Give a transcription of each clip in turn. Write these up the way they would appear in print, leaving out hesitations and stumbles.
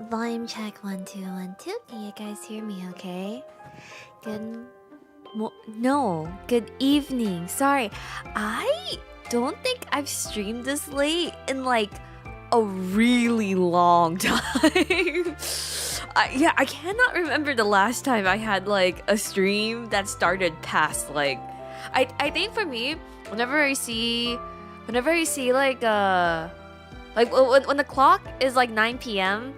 Volume check 1 2 1 2. Can you guys hear me okay? Good no, good evening. Sorry. I don't think I've streamed this late in like a really long time. I cannot remember the last time I had like a stream that started past like I think for me, whenever I see like when the clock is like 9 p.m.,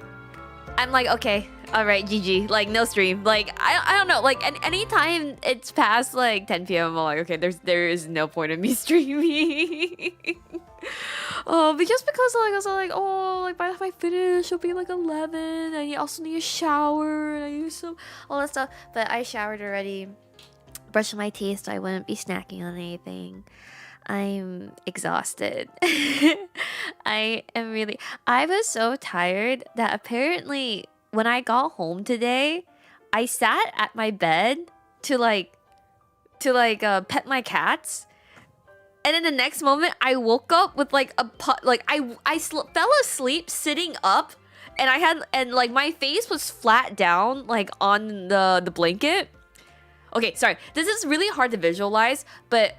I'm like, okay, all right, GG. Like no stream. Like I don't know. Like anytime it's past like 10 p.m., I'm like, okay, there is no point in me streaming. Oh, but just because like I was like, oh, like by the time I finish, it'll be like 11. I also need a shower. And I use some all that stuff. But I showered already, brushed my teeth, so I wouldn't be snacking on anything. I'm exhausted. I was so tired that apparently when I got home today, I sat at my bed to pet my cats. And then the next moment I woke up with like a fell asleep sitting up, and like my face was flat down like on the blanket. Okay, sorry. This is really hard to visualize, but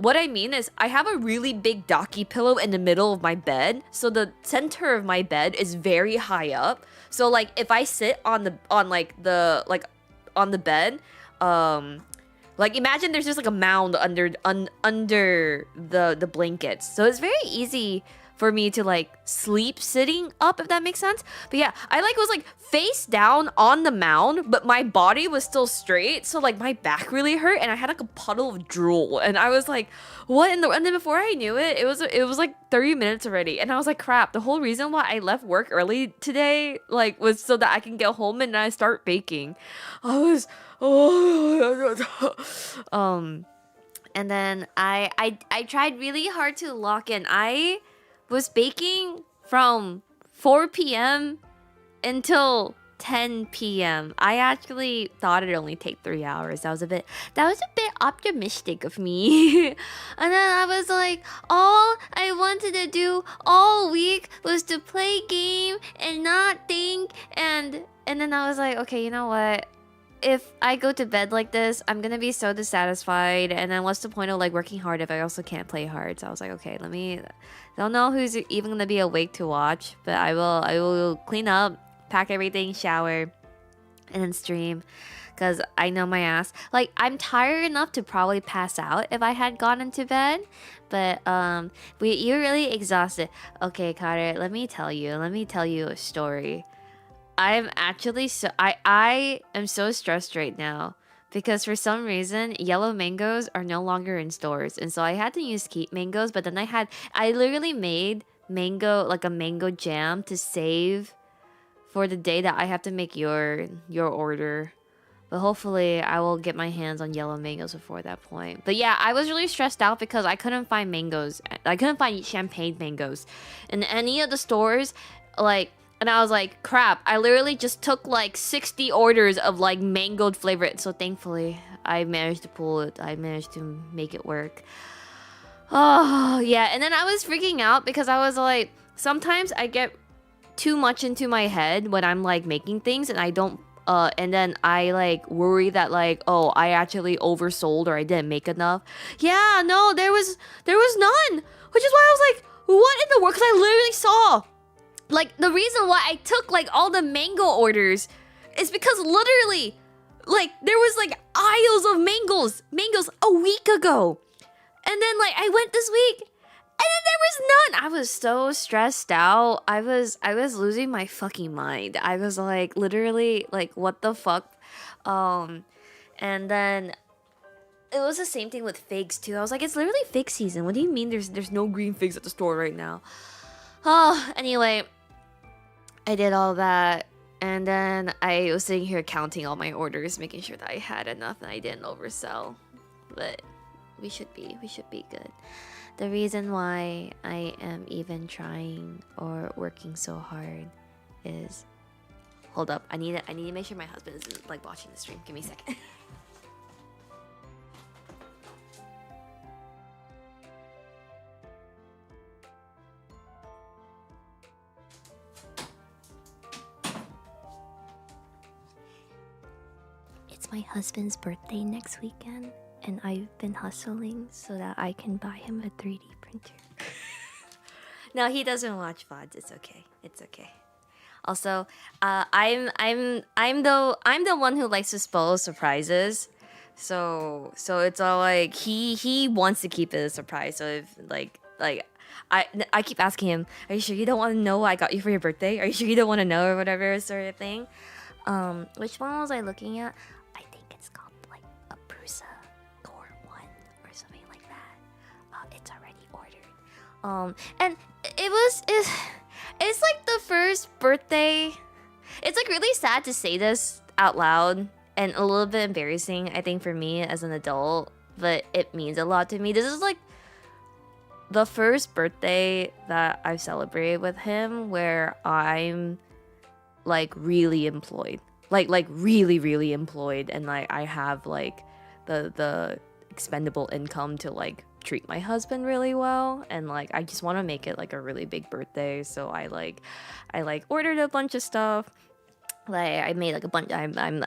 what I mean is I have a really big daki pillow in the middle of my bed, so the center of my bed is very high up. So like if I sit on the bed, like imagine there's just like a mound under the blankets. So it's very easy for me to like sleep sitting up, if that makes sense. But yeah, I like was like face down on the mound, but my body was still straight, so like my back really hurt, and I had like a puddle of drool, and I was like, what in the, and then before I knew it, it was like 30 minutes already, and I was like, crap, the whole reason why I left work early today like was so that I can get home and I start baking. I was and then I tried really hard to lock in. I was baking from 4 p.m. until 10 p.m. I actually thought it'd only take 3 hours. That was a bit optimistic of me. And then I was like, all I wanted to do all week was to play game and not think, and then I was like, okay, you know what? If I go to bed like this, I'm gonna be so dissatisfied, and then what's the point of like working hard if I also can't play hard? So I was like, okay, don't know who's even gonna be awake to watch, but I will clean up, pack everything, shower, and then stream, because I know my ass. Like I'm tired enough to probably pass out if I had gone into bed, but you're really exhausted. Okay, Carter, let me tell you a story. I'm actually I am so stressed right now because for some reason yellow mangoes are no longer in stores, and so I had to use keep mangoes. But then I literally made a mango jam to save for the day that I have to make your order. But hopefully I will get my hands on yellow mangoes before that point. But yeah, I was really stressed out because I couldn't find mangoes. I couldn't find champagne mangoes in any of the stores, like. And I was like, crap, I literally just took like 60 orders of like mangoed flavor. So thankfully, I managed to pull it. I managed to make it work. Oh, yeah. And then I was freaking out because I was like, sometimes I get too much into my head when I'm like making things, and I don't and then I like worry that like, oh, I actually oversold or I didn't make enough. Yeah, no, there was none. Which is why I was like, what in the world? Because I literally saw like the reason why I took like all the mango orders is because literally like there was like aisles of mangoes a week ago. And then like I went this week and then there was none. I was so stressed out. I was losing my fucking mind. I was like literally like what the fuck? And then it was the same thing with figs too. I was like, it's literally fig season. What do you mean there's no green figs at the store right now? Oh, anyway, I did all that, and then I was sitting here counting all my orders, making sure that I had enough and I didn't oversell. But we should be good. The reason why I am even trying or working so hard is, hold up, I need to make sure my husband isn't like watching the stream. Give me a second. it's my husband's birthday next weekend, and I've been hustling so that I can buy him a 3D printer. No, he doesn't watch VODs. It's okay. It's okay. Also, I'm the one who likes to spoil surprises. So it's all like he wants to keep it a surprise. So if I keep asking him, "Are you sure you don't want to know what I got you for your birthday? Are you sure you don't want to know or whatever sort of thing?" Which one was I looking at? I think it's called like a Prusa Core 1 or something like that. It's already ordered. And it's like the first birthday. It's like really sad to say this out loud and a little bit embarrassing, I think, for me as an adult, but it means a lot to me. This is like the first birthday that I've celebrated with him where I'm like really employed. Like really employed, and like I have like the expendable income to like treat my husband really well, and like I just want to make it like a really big birthday. So I ordered a bunch of stuff. Like I made like a bunch. I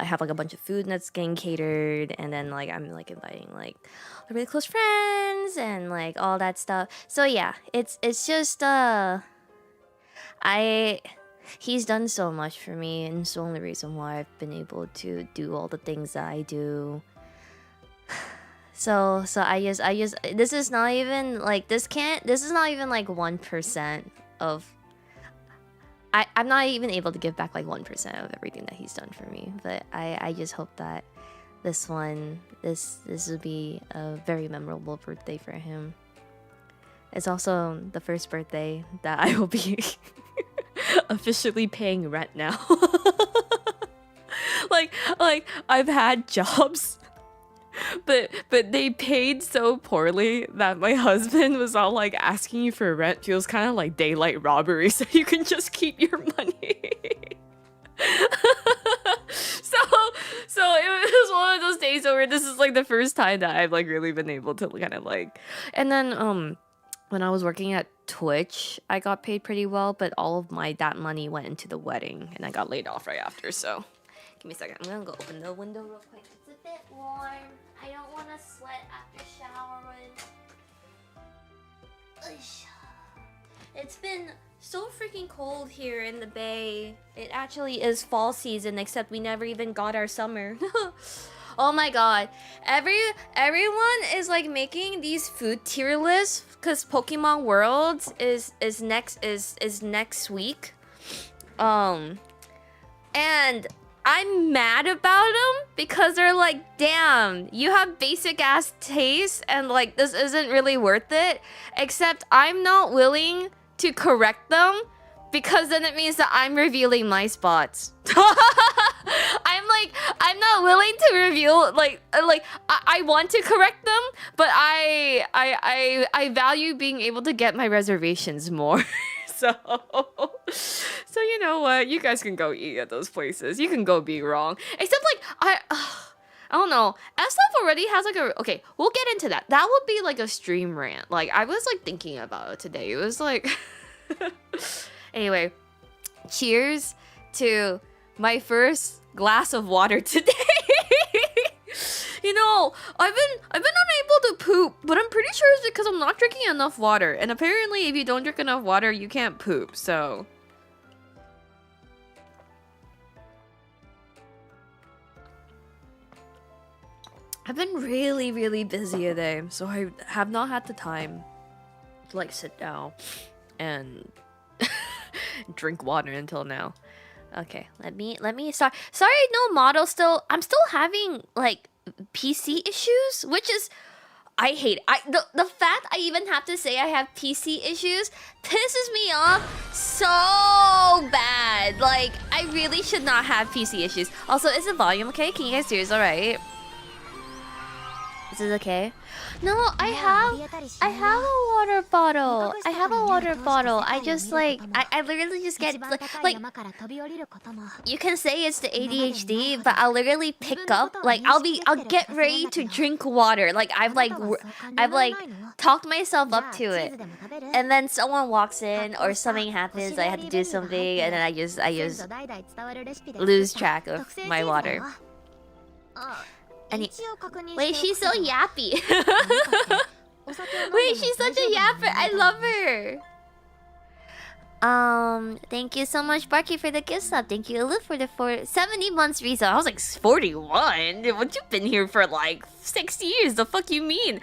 have like a bunch of food that's getting catered, and then like I'm like inviting like really close friends and like all that stuff. So yeah, it's just he's done so much for me, and it's the only reason why I've been able to do all the things that I do. So I just this is not even like this is not even like 1% of I'm not even able to give back like 1% of everything that he's done for me. But I just hope that this will be a very memorable birthday for him. It's also the first birthday that I will be officially paying rent now. like I've had jobs, but they paid so poorly that my husband was all like, asking you for rent feels kind of like daylight robbery, so you can just keep your money. so it was one of those days where this is like the first time that I've like really been able to kind of like. And then when I was working at Twitch, I got paid pretty well, but all of that money went into the wedding, and I got laid off right after. So give me a second. I'm gonna go open the window real quick. It's a bit warm. I don't want to sweat after showering. It's been so freaking cold here in the Bay. It actually is fall season, except we never even got our summer. Oh my god. Everyone is like making these food tier lists because Pokemon Worlds is next week. And I'm mad about them because they're like, damn, you have basic ass taste and like this isn't really worth it. Except I'm not willing to correct them because then it means that I'm revealing my spots. I'm not willing to reveal I want to correct them, but I value being able to get my reservations more. So you know what? You guys can go eat at those places. You can go be wrong. Except like I don't know. SF already has like a okay. We'll get into that. That would be like a stream rant. Like I was like thinking about it today. It was like anyway. Cheers to my first glass of water today. You know, I've been unable to poop, but I'm pretty sure it's because I'm not drinking enough water. And apparently, if you don't drink enough water, you can't poop. So I've been really busy today, so I have not had the time to like sit down and drink water until now. Okay, let me start. Sorry, no model still. I'm still having like PC issues, which is I hate it. The fact I even have to say I have PC issues pisses me off so bad. Like I really should not have PC issues. Also, is the volume okay? Can you guys hear this all right? Is this okay? No, I have a water bottle. I have a water bottle. I just like I literally just get like you can say it's the ADHD, but I'll literally pick up like I'll get ready to drink water. Like I've talked myself up to it, and then someone walks in or something happens. I have to do something, and then I just lose track of my water. Any... 一応確認して Wait, she's so おくけど yappy. なんだっけお酒を飲んでも Wait, she's such a 大丈夫な yapper. I 人間 love her. Thank you so much, Barky, for the gift sub. Thank you, Aloof, for the 70 months resub. I was like, 41? What, you've been here for like 6 years? The fuck you mean?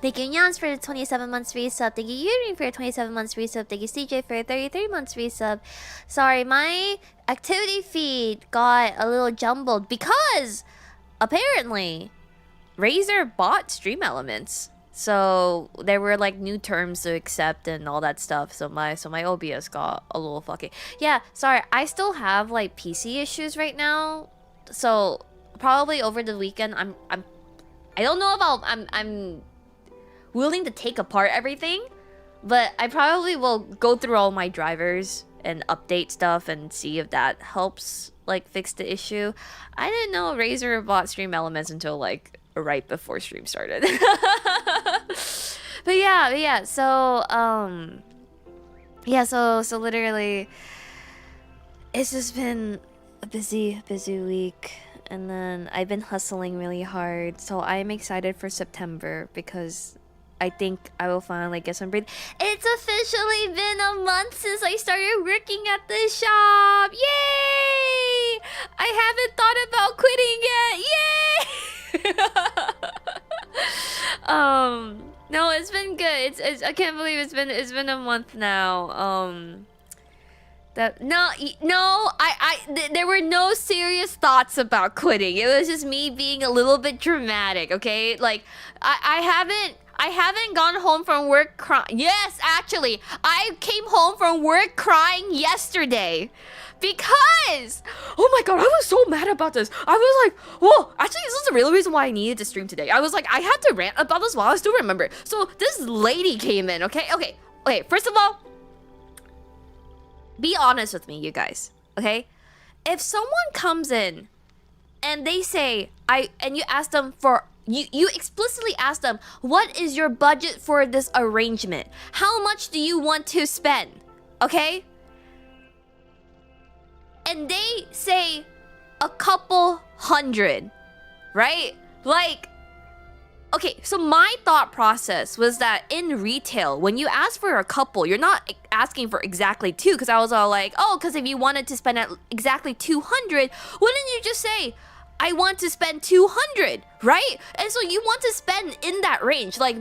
Thank you, Nyans, for the 27 months resub. Thank you, Yuri, for the 27 months resub. Thank you, CJ, for the 33 months resub. Sorry, my activity feed got a little jumbled because apparently Razer bought Stream Elements. So there were like new terms to accept and all that stuff. So my OBS got a little fucking... Yeah, sorry. I still have like PC issues right now. So probably over the weekend I don't know about I'm willing to take apart everything, but I probably will go through all my drivers and update stuff and see if that helps like fix the issue. I didn't know Razer bought Stream Elements until like right before stream started. but yeah, so so literally it's just been a busy week, and then I've been hustling really hard, so I'm excited for September because I think I will finally get some breathe. It's officially been a month since I started working at the shop. Yay! I haven't thought about quitting yet. Yay! No, it's been good. It's I can't believe it's been a month now. There were no serious thoughts about quitting. It was just me being a little bit dramatic, okay? Like I haven't gone home from work crying. Yes, actually, I came home from work crying yesterday. Because, oh my god, I was so mad about this. I was like, whoa, actually, this is the real reason why I needed to stream today. I was like, I had to rant about this while I still remember. So this lady came in, okay? Okay, first of all, be honest with me, you guys, okay? If someone comes in and they say, and you ask them for, you explicitly ask them, what is your budget for this arrangement? How much do you want to spend? Okay? And they say a couple hundred, right? Like, okay, so my thought process was that in retail, when you ask for a couple, you're not asking for exactly two, because I was all like, oh, because if you wanted to spend at exactly 200, wouldn't you just say, I want to spend 200, right? And so you want to spend in that range, like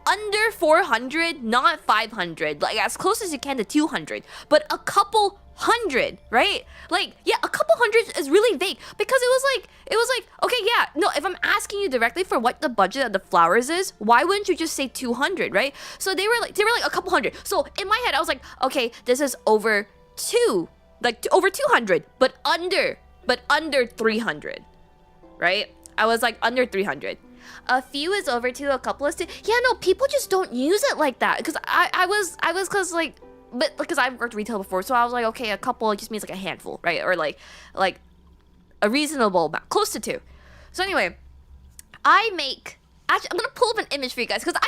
under 400, not 500, like as close as you can to 200, but a couple hundred, right? Like, yeah, a couple hundred is really vague because it was like, okay, yeah, no, if I'm asking you directly for what the budget of the flowers is, why wouldn't you just say 200, right? So they were like a couple hundred. So in my head, I was like, okay, this is over over 200, but under 300, right? I was like under 300. A few is over 2, a couple is 2. Yeah, no, people just don't use it like that because I was cause like. But because I've worked retail before, so I was like, okay, a couple just means like a handful, right? Or like a reasonable amount, close to 2. So anyway, actually, I'm gonna pull up an image for you guys because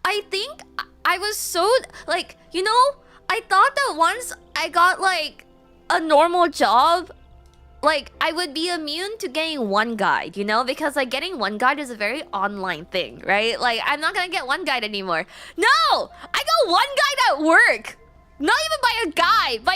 I think I was so like, you know, I thought that once I got like a normal job, like I would be immune to getting one guide, you know, because like getting one guide is a very online thing, right? Like I'm not gonna get one guide anymore. No, I got one guide at work. Not even by a guy, by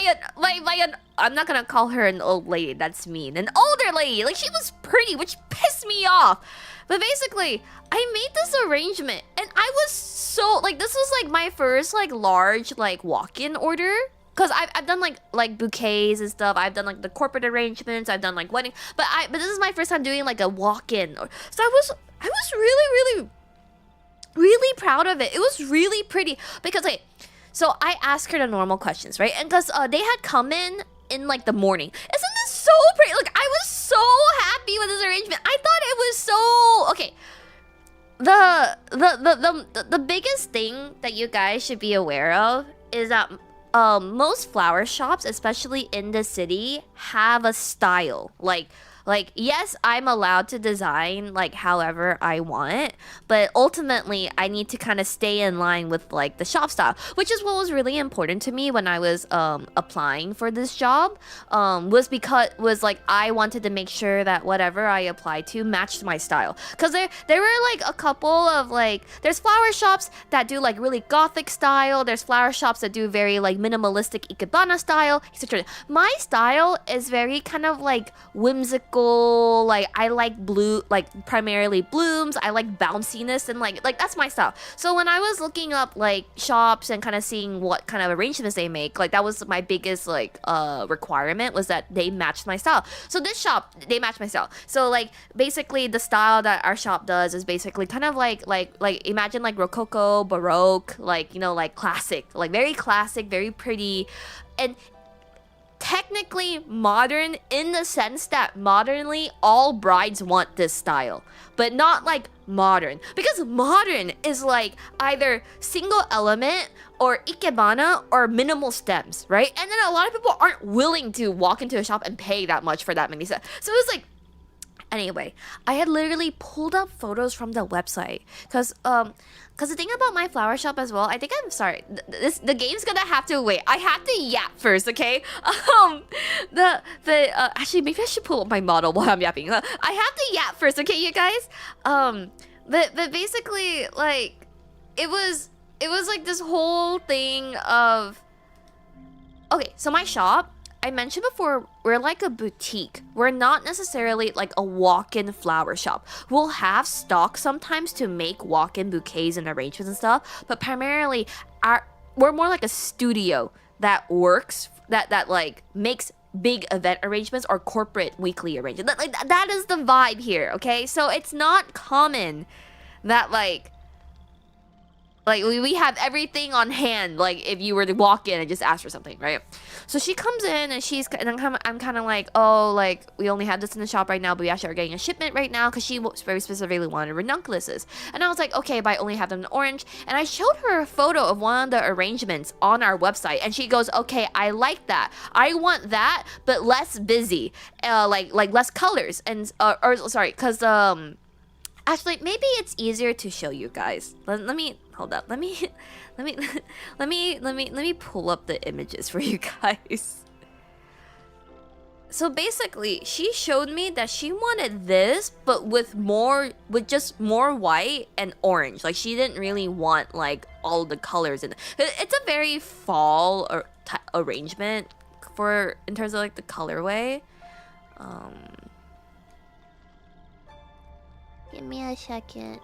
an I'm not gonna call her an old lady, that's mean. An older lady, like she was pretty, which pissed me off. But basically, I made this arrangement and I was so, like this was like my first like large like walk-in order. Cause I've done like bouquets and stuff. I've done like the corporate arrangements. I've done like wedding, but this is my first time doing like a walk-in. So I was really proud of it. It was really pretty because like. So I asked her the normal questions, right? And because they had come in like the morning. Isn't this so pretty? Like I was so happy with this arrangement. I thought it was so okay. The biggest thing that you guys should be aware of is that most flower shops, especially in the city, have a style. Like Like, yes, I'm allowed to design like however I want, but ultimately I need to kind of stay in line with like the shop style, which is what was really important to me when I was applying for this job. Was like I wanted to make sure that whatever I applied to matched my style. Cause there were like a couple of like there's flower shops that do like really gothic style. There's flower shops that do very like minimalistic ikebana style, etc. My style is very kind of like whimsical. Like I like blue, like primarily blooms. I like bounciness and like that's my style. So when I was looking up like shops and kind of seeing what kind of arrangements they make, like that was my biggest like requirement was that they matched my style. So this shop, they match my style. So like basically the style that our shop does is basically kind of like imagine like Rococo, Baroque, like you know like classic, like very classic, very pretty, and technically modern in the sense that modernly all brides want this style, but not like modern, because modern is like either single element or ikebana or minimal stems, right? And then a lot of people aren't willing to walk into a shop and pay that much for that many stems. So it was like, anyway, I had literally pulled up photos from the website because the thing about my flower shop as well, I think I'm sorry. The game's gonna have to wait. I have to yap first, okay? Actually maybe I should pull up my model while I'm yapping. I have to yap first, okay, you guys? But basically like it was like this whole thing of okay. So my shop, I mentioned before, we're like a boutique. We're not necessarily like a walk-in flower shop. We'll have stock sometimes to make walk-in bouquets and arrangements and stuff, but primarily we're more like a studio that works, that like makes big event arrangements or corporate weekly arrangements. That is the vibe here, okay? So it's not common that like we have everything on hand, like if you were to walk in and just ask for something, right? So she comes in and I'm kind of like, oh, like we only have this in the shop right now, but we actually are getting a shipment right now because she very specifically wanted ranunculuses. And I was like, okay, but I only have them in orange. And I showed her a photo of one of the arrangements on our website, and she goes, okay, I like that. I want that, but less busy, like less colors and or sorry, because actually, maybe it's easier to show you guys. Let me hold up. Let me pull up the images for you guys. So basically, she showed me that she wanted this, but with just more white and orange. Like she didn't really want like all the colors in it. It's a very fall arrangement in terms of like the colorway. Give me a second.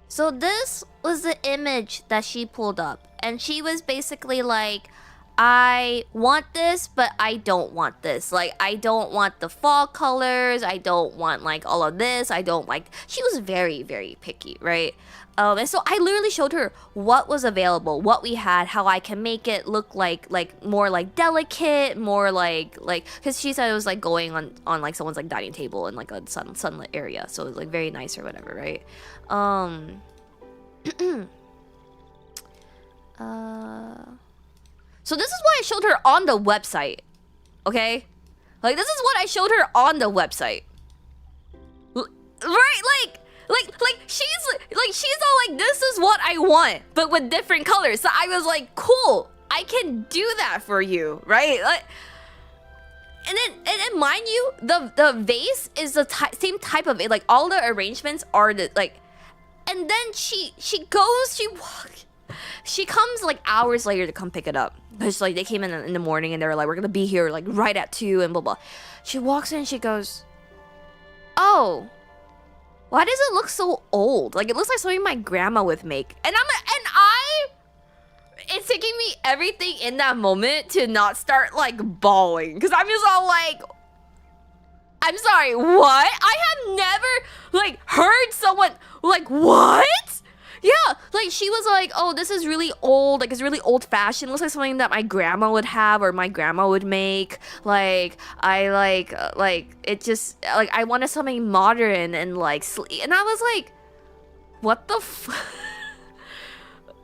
So this was the image that she pulled up, and she was basically like, I want this, but I don't want this. Like, I don't want the fall colors. I don't want like all of this. I don't like. She was very, very picky, right? And so I literally showed her what was available, what we had, how I can make it look like more like delicate, more like because she said it was like going on like someone's like dining table in like a sunlit area, so it was like very nice or whatever, right? So this is what I showed her on the website, okay? Like this is what I showed her on the website, right? Like she's all like, this is what I want, but with different colors. So I was like, cool, I can do that for you, right? Like, and then mind you, the vase is the same type of it. Like all the arrangements are like, and then she comes like hours later to come pick it up. Because like they came in the morning and they were like, we're gonna be here like right at 2 and blah blah. She walks in and she goes, oh, why does it look so old? Like it looks like something my grandma would make. And it's taking me everything in that moment to not start like bawling, because I'm just all like, I'm sorry, what? I have never like heard someone like, what? Yeah, like she was like, oh, this is really old, like it's really old fashioned, looks like something that my grandma would have or my grandma would make. Like I like it just like I wanted something modern and like sleek. And I was like, what the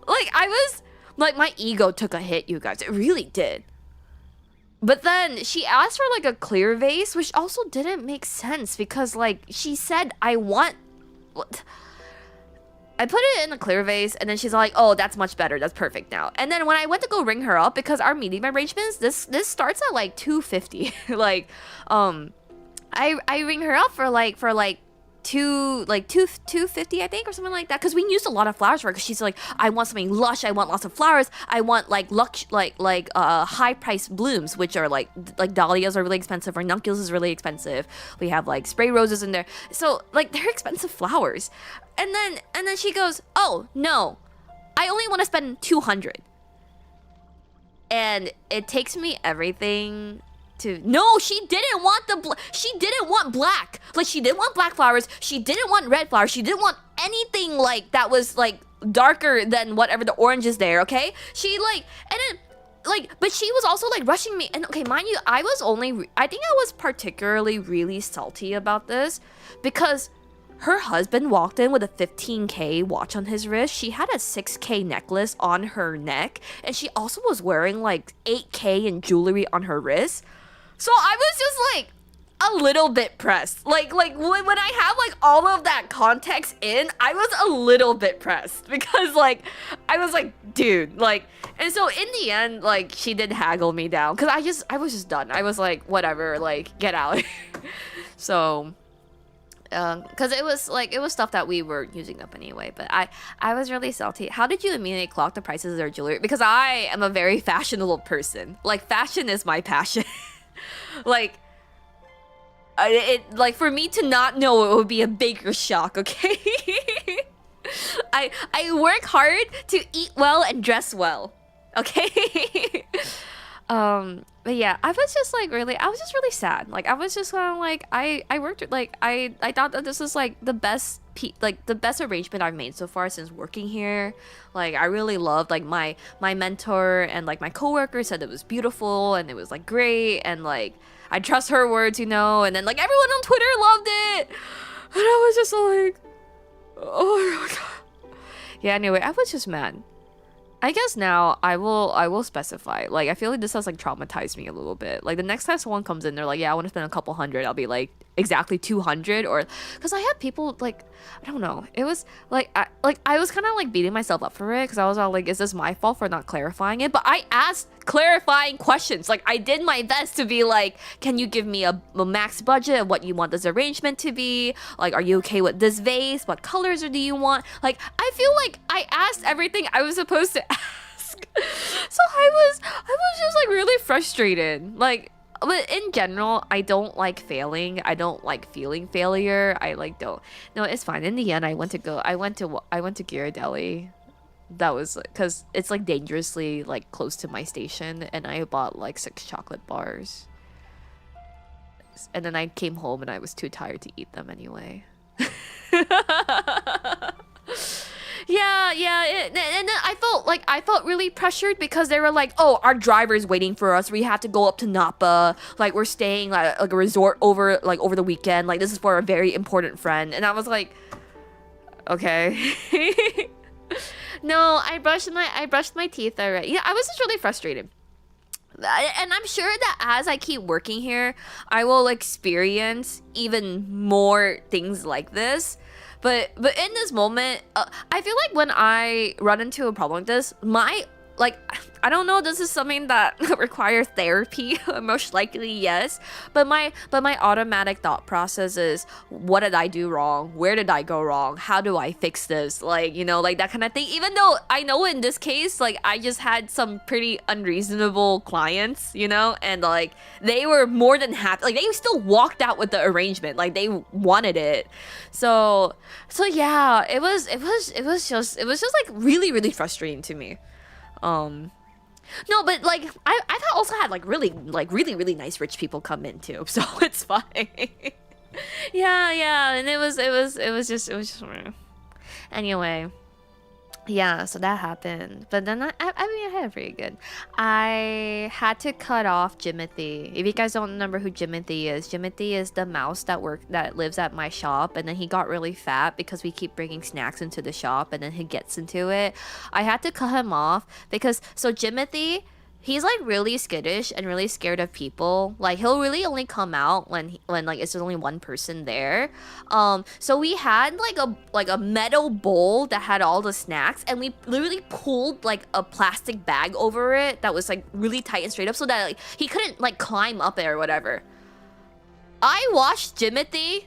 like I was like, my ego took a hit, you guys. It really did. But then she asked for like a clear vase, which also didn't make sense because like she said I want. I put it in a clear vase, and then she's like, "Oh, that's much better. That's perfect now." And then when I went to go ring her up, because our meeting arrangements, this starts at like 2:50. Like, I ring her up for like 250, I think, or something like that, because we used a lot of flowers for her, because she's like, I want something lush, I want lots of flowers, I want like high priced blooms, which are like dahlias are really expensive, ranunculus is really expensive, we have like spray roses in there, so like they're expensive flowers. And then she goes, "Oh no, I only want to spend 200." And it takes me everything to no, she didn't want she didn't want black. Like, she didn't want black flowers, she didn't want red flowers, she didn't want anything like that was like darker than whatever the orange is there, okay? She like, and then like, but she was also like rushing me, and okay, mind you, I think I was particularly really salty about this because her husband walked in with a 15K watch on his wrist. She had a 6K necklace on her neck, and she also was wearing like 8K in jewelry on her wrist. So I was just like a little bit pressed. Like when I have like all of that context in, I was a little bit pressed because like I was like, dude, like, and so in the end, like, she did haggle me down because I was just done. I was like, whatever, like, get out. So because it was stuff that we were using up anyway, but I was really salty. How did you immediately clock the prices of their jewelry? Because I am a very fashionable person. Like, fashion is my passion. Like, like, for me to not know, it would be a bigger shock, okay? I work hard to eat well and dress well, okay? But yeah, I was just really sad. Like, I was just kind of like, I worked, like, I thought that this was like the best arrangement I've made so far since working here. Like, I really loved, like, my mentor and like my coworker said it was beautiful and it was like great, and like I trust her words, you know, and then like everyone on Twitter loved it, and I was just like, oh my god. Yeah, anyway, I was just mad. I guess now I will specify. Like, I feel like this has like traumatized me a little bit. Like, the next time someone comes in, they're like, yeah, I want to spend a couple hundred, I'll be like, exactly 200, or because I had people like, I don't know, it was like I was kind of like beating myself up for it because I was all like, is this my fault for not clarifying it? But I asked clarifying questions. Like, I did my best to be like, can you give me a max budget of what you want this arrangement to be? Like, are you okay with this vase? What colors do you want? Like, I feel like I asked everything I was supposed to ask. So I was just like really frustrated. Like, but in general, I don't like failing. I don't like feeling failure. I like don't. No, it's fine. In the end, I went to Ghirardelli. That was because it's like dangerously like close to my station, and I bought like 6 chocolate bars. And then I came home and I was too tired to eat them anyway. Yeah, and then I felt really pressured because they were like, oh, our driver's waiting for us, we have to go up to Napa, like, we're staying like a resort over the weekend, like, this is for a very important friend. And I was like, okay. No, I brushed my teeth already. Yeah, I was just really frustrated. And I'm sure that as I keep working here, I will experience even more things like this. But in this moment, I feel like when I run into a problem like this, I don't know, this is something that requires therapy. Most likely, yes. But my automatic thought process is, what did I do wrong? Where did I go wrong? How do I fix this? Like, you know, like that kind of thing. Even though I know in this case, like, I just had some pretty unreasonable clients, you know, and like they were more than happy. Like, they still walked out with the arrangement. Like, they wanted it. So yeah, it was just like really, really frustrating to me. No, but like I've also had like really nice rich people come in too, so it's fine. yeah, and it was just anyway. Yeah, so that happened. But then I mean, I had it pretty good. I had to cut off Jimothy. If you guys don't remember who Jimothy is the mouse that lives at my shop, and then he got really fat because we keep bringing snacks into the shop, and then he gets into it. I had to cut him off because so Jimothy, he's like really skittish and really scared of people. Like he'll really only come out when like it's just only one person there. So we had like a metal bowl that had all the snacks, and we literally pulled like a plastic bag over it that was like really tight and straight up, so that like he couldn't like climb up it or whatever. I watched Jimothy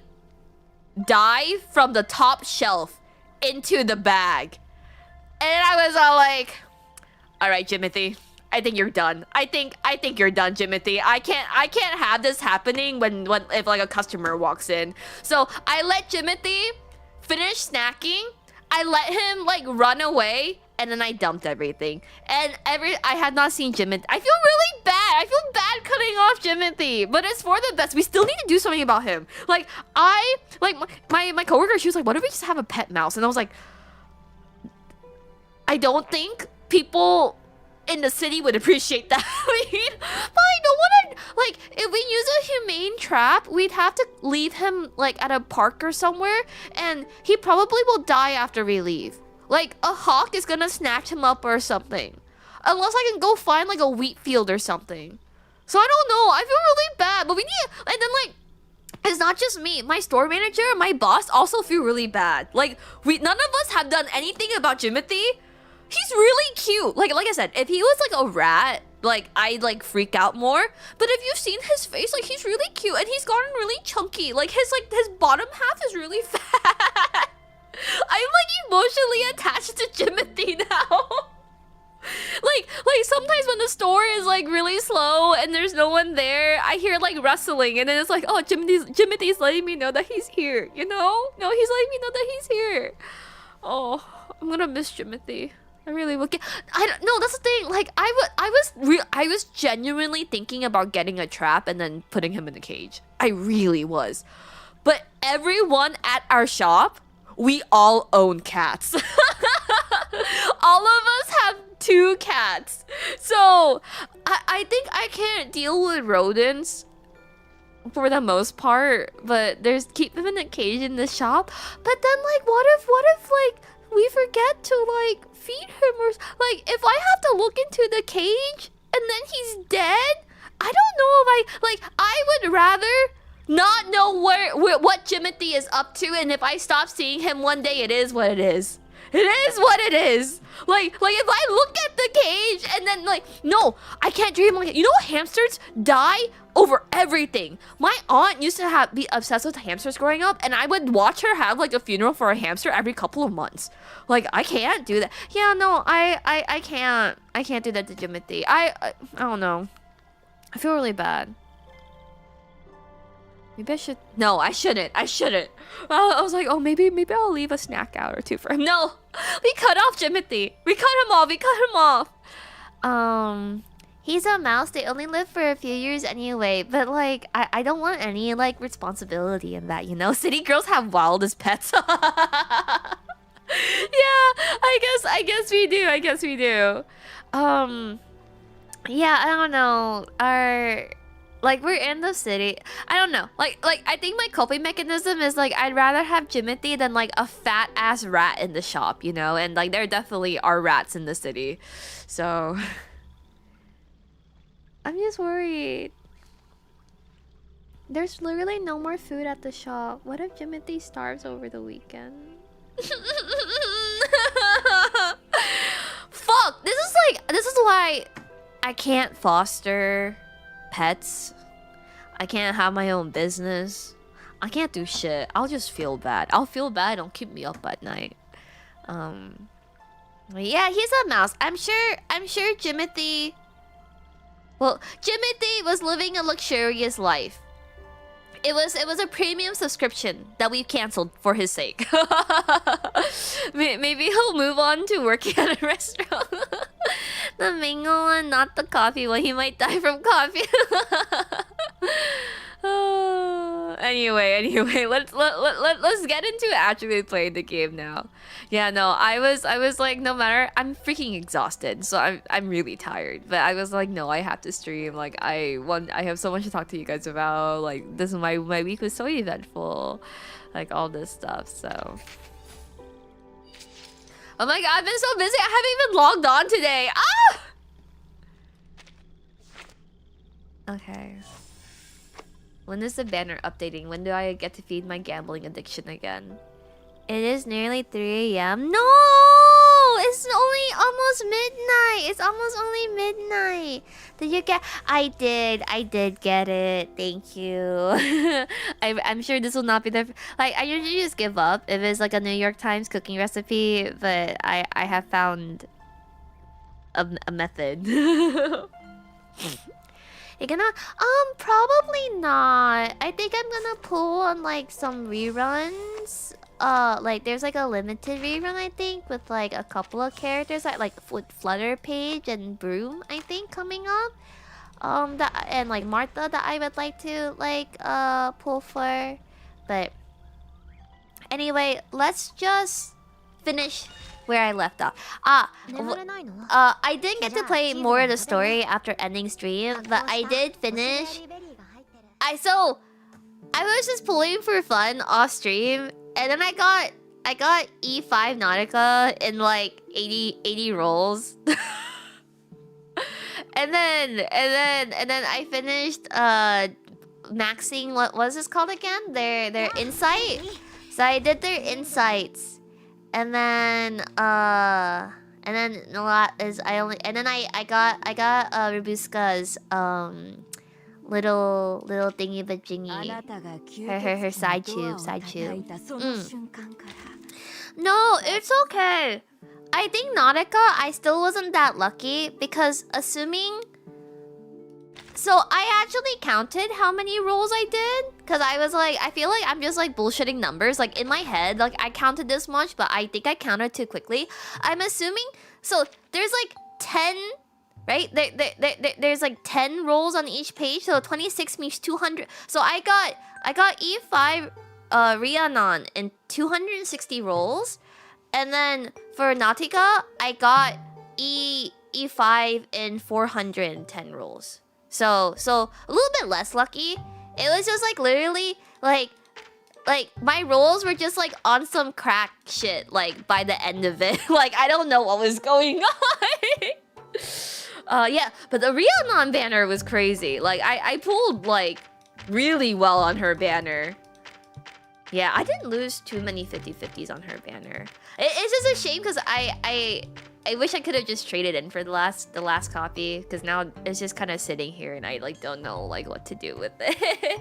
dive from the top shelf into the bag, and I was all like, "All right, Jimothy, I think you're done. I think you're done, Jimothy. I can't have this happening when if like a customer walks in." So I let Jimothy finish snacking. I let him like run away, and then I dumped everything. And I had not seen Jimothy. I feel really bad. I feel bad cutting off Jimothy, but it's for the best. We still need to do something about him. Like my coworker, she was like, "What if we just have a pet mouse?" And I was like, I don't think people in the city would appreciate that. I mean, but I don't want to, like, if we use a humane trap, we'd have to leave him like at a park or somewhere, and he probably will die after we leave. Like a hawk is gonna snatch him up or something, unless I can go find like a wheat field or something. So I don't know. I feel really bad, but we need, and then like, it's not just me. My store manager and my boss also feel really bad. Like none of us have done anything about Jimothy. He's really cute. Like I said, if he was like a rat, like I'd like freak out more. But if you've seen his face, like he's really cute, and he's gotten really chunky. Like his bottom half is really fat. I'm like emotionally attached to Jimothy now. like sometimes when the store is like really slow and there's no one there, I hear like rustling, and then it's like, oh, Jimothy's letting me know that he's here. You know? No, he's letting me know that he's here. Oh, I'm gonna miss Jimothy. I really will. I don't know. That's the thing. Like I was genuinely thinking about getting a trap and then putting him in a cage. I really was. But everyone at our shop, we all own cats. All of us have 2 cats. So I think I can't deal with rodents for the most part. But keep them in a cage in the shop. But then like, what if like we forget to like feed him, or like if I have to look into the cage and then he's dead, I don't know if I would rather not know what Jimothy is up to, and if I stop seeing him one day, it is what it is. It is what it is. Like if I look at the cage and then like, no, I can't dream like, you know, hamsters die over everything. My aunt used to be obsessed with hamsters growing up, and I would watch her have like a funeral for a hamster every couple of months. Like I can't do that. Yeah, no, I can't do that to Jimothy. I don't know. I feel really bad. Maybe I should. No, I shouldn't. I was like, oh, maybe I'll leave a snack out or 2 for him. No, we cut off Jimothy. We cut him off. He's a mouse. They only live for a few years anyway. But like, I don't want any like responsibility in that. You know, city girls have wild as pets. Yeah, I guess we do. Yeah, I don't know. Like we're in the city. I don't know. Like I think my coping mechanism is like I'd rather have Jimothy than like a fat ass rat in the shop, you know? And like there definitely are rats in the city. So I'm just worried. There's literally no more food at the shop. What if Jimothy starves over the weekend? Fuck! This is why I can't foster pets. I can't have my own business. I can't do shit. I'll just feel bad. I'll feel bad. Don't keep me up at night. Yeah, he's a mouse. I'm sure Jimothy. Well, Jimothy was living a luxurious life. It was a premium subscription that we canceled for his sake. Maybe he'll move on to working at a restaurant. The mango one, not the coffee one. He might die from coffee. Anyway, let's get into actually playing the game now. Yeah, no, I was like, no matter, I'm freaking exhausted, so I'm really tired. But I was like, no, I have to stream. Like I have so much to talk to you guys about. Like this is my week was so eventful, like all this stuff. So. Oh my god, I've been so busy. I haven't even logged on today. Ah! Okay. When is the banner updating? When do I get to feed my gambling addiction again? It is nearly 3 a.m. No! It's only almost midnight. It's almost only midnight. Did you get... I did get it. Thank you. I'm sure this will not be the... Like, I usually just give up if it's like a New York Times cooking recipe. But I have found a method. You're gonna... probably not. I think I'm gonna pull on like some reruns. Like there's like a limited rerun I think with like a couple of characters like with Flutter Page and Broom I think coming up. That and like Martha that I would like to like pull for. But anyway, let's just finish where I left off. I didn't get to play more of the story after ending stream, but I did finish. I was just pulling for fun off stream, and then I got E5 Nautica in like 80 rolls. and then I finished maxing what was this called again? Their insight. So I did their insights. And then a lot is I got Rabuska's little thingy but jingy. Her side tube. No, it's okay. I think Nautica I still wasn't that lucky because so I actually counted how many rolls I did. Cause I was like, I feel like I'm just like bullshitting numbers. Like in my head, like I counted this much, but I think I counted too quickly. I'm assuming, so there's like 10, right? There's like 10 rolls on each page. So 26 means 200. So I got E5 Rhiannon in 260 rolls. And then for Nautica, I got E5 in 410 rolls. So a little bit less lucky. It was just like literally like my rolls were just like on some crack shit like by the end of it. Like I don't know what was going on. Yeah, but the Rhiannon banner was crazy. Like I pulled like really well on her banner. Yeah, I didn't lose too many 50-50s on her banner. It's just a shame because I wish I could have just traded in for the last copy because now it's just kind of sitting here and I like don't know like what to do with it.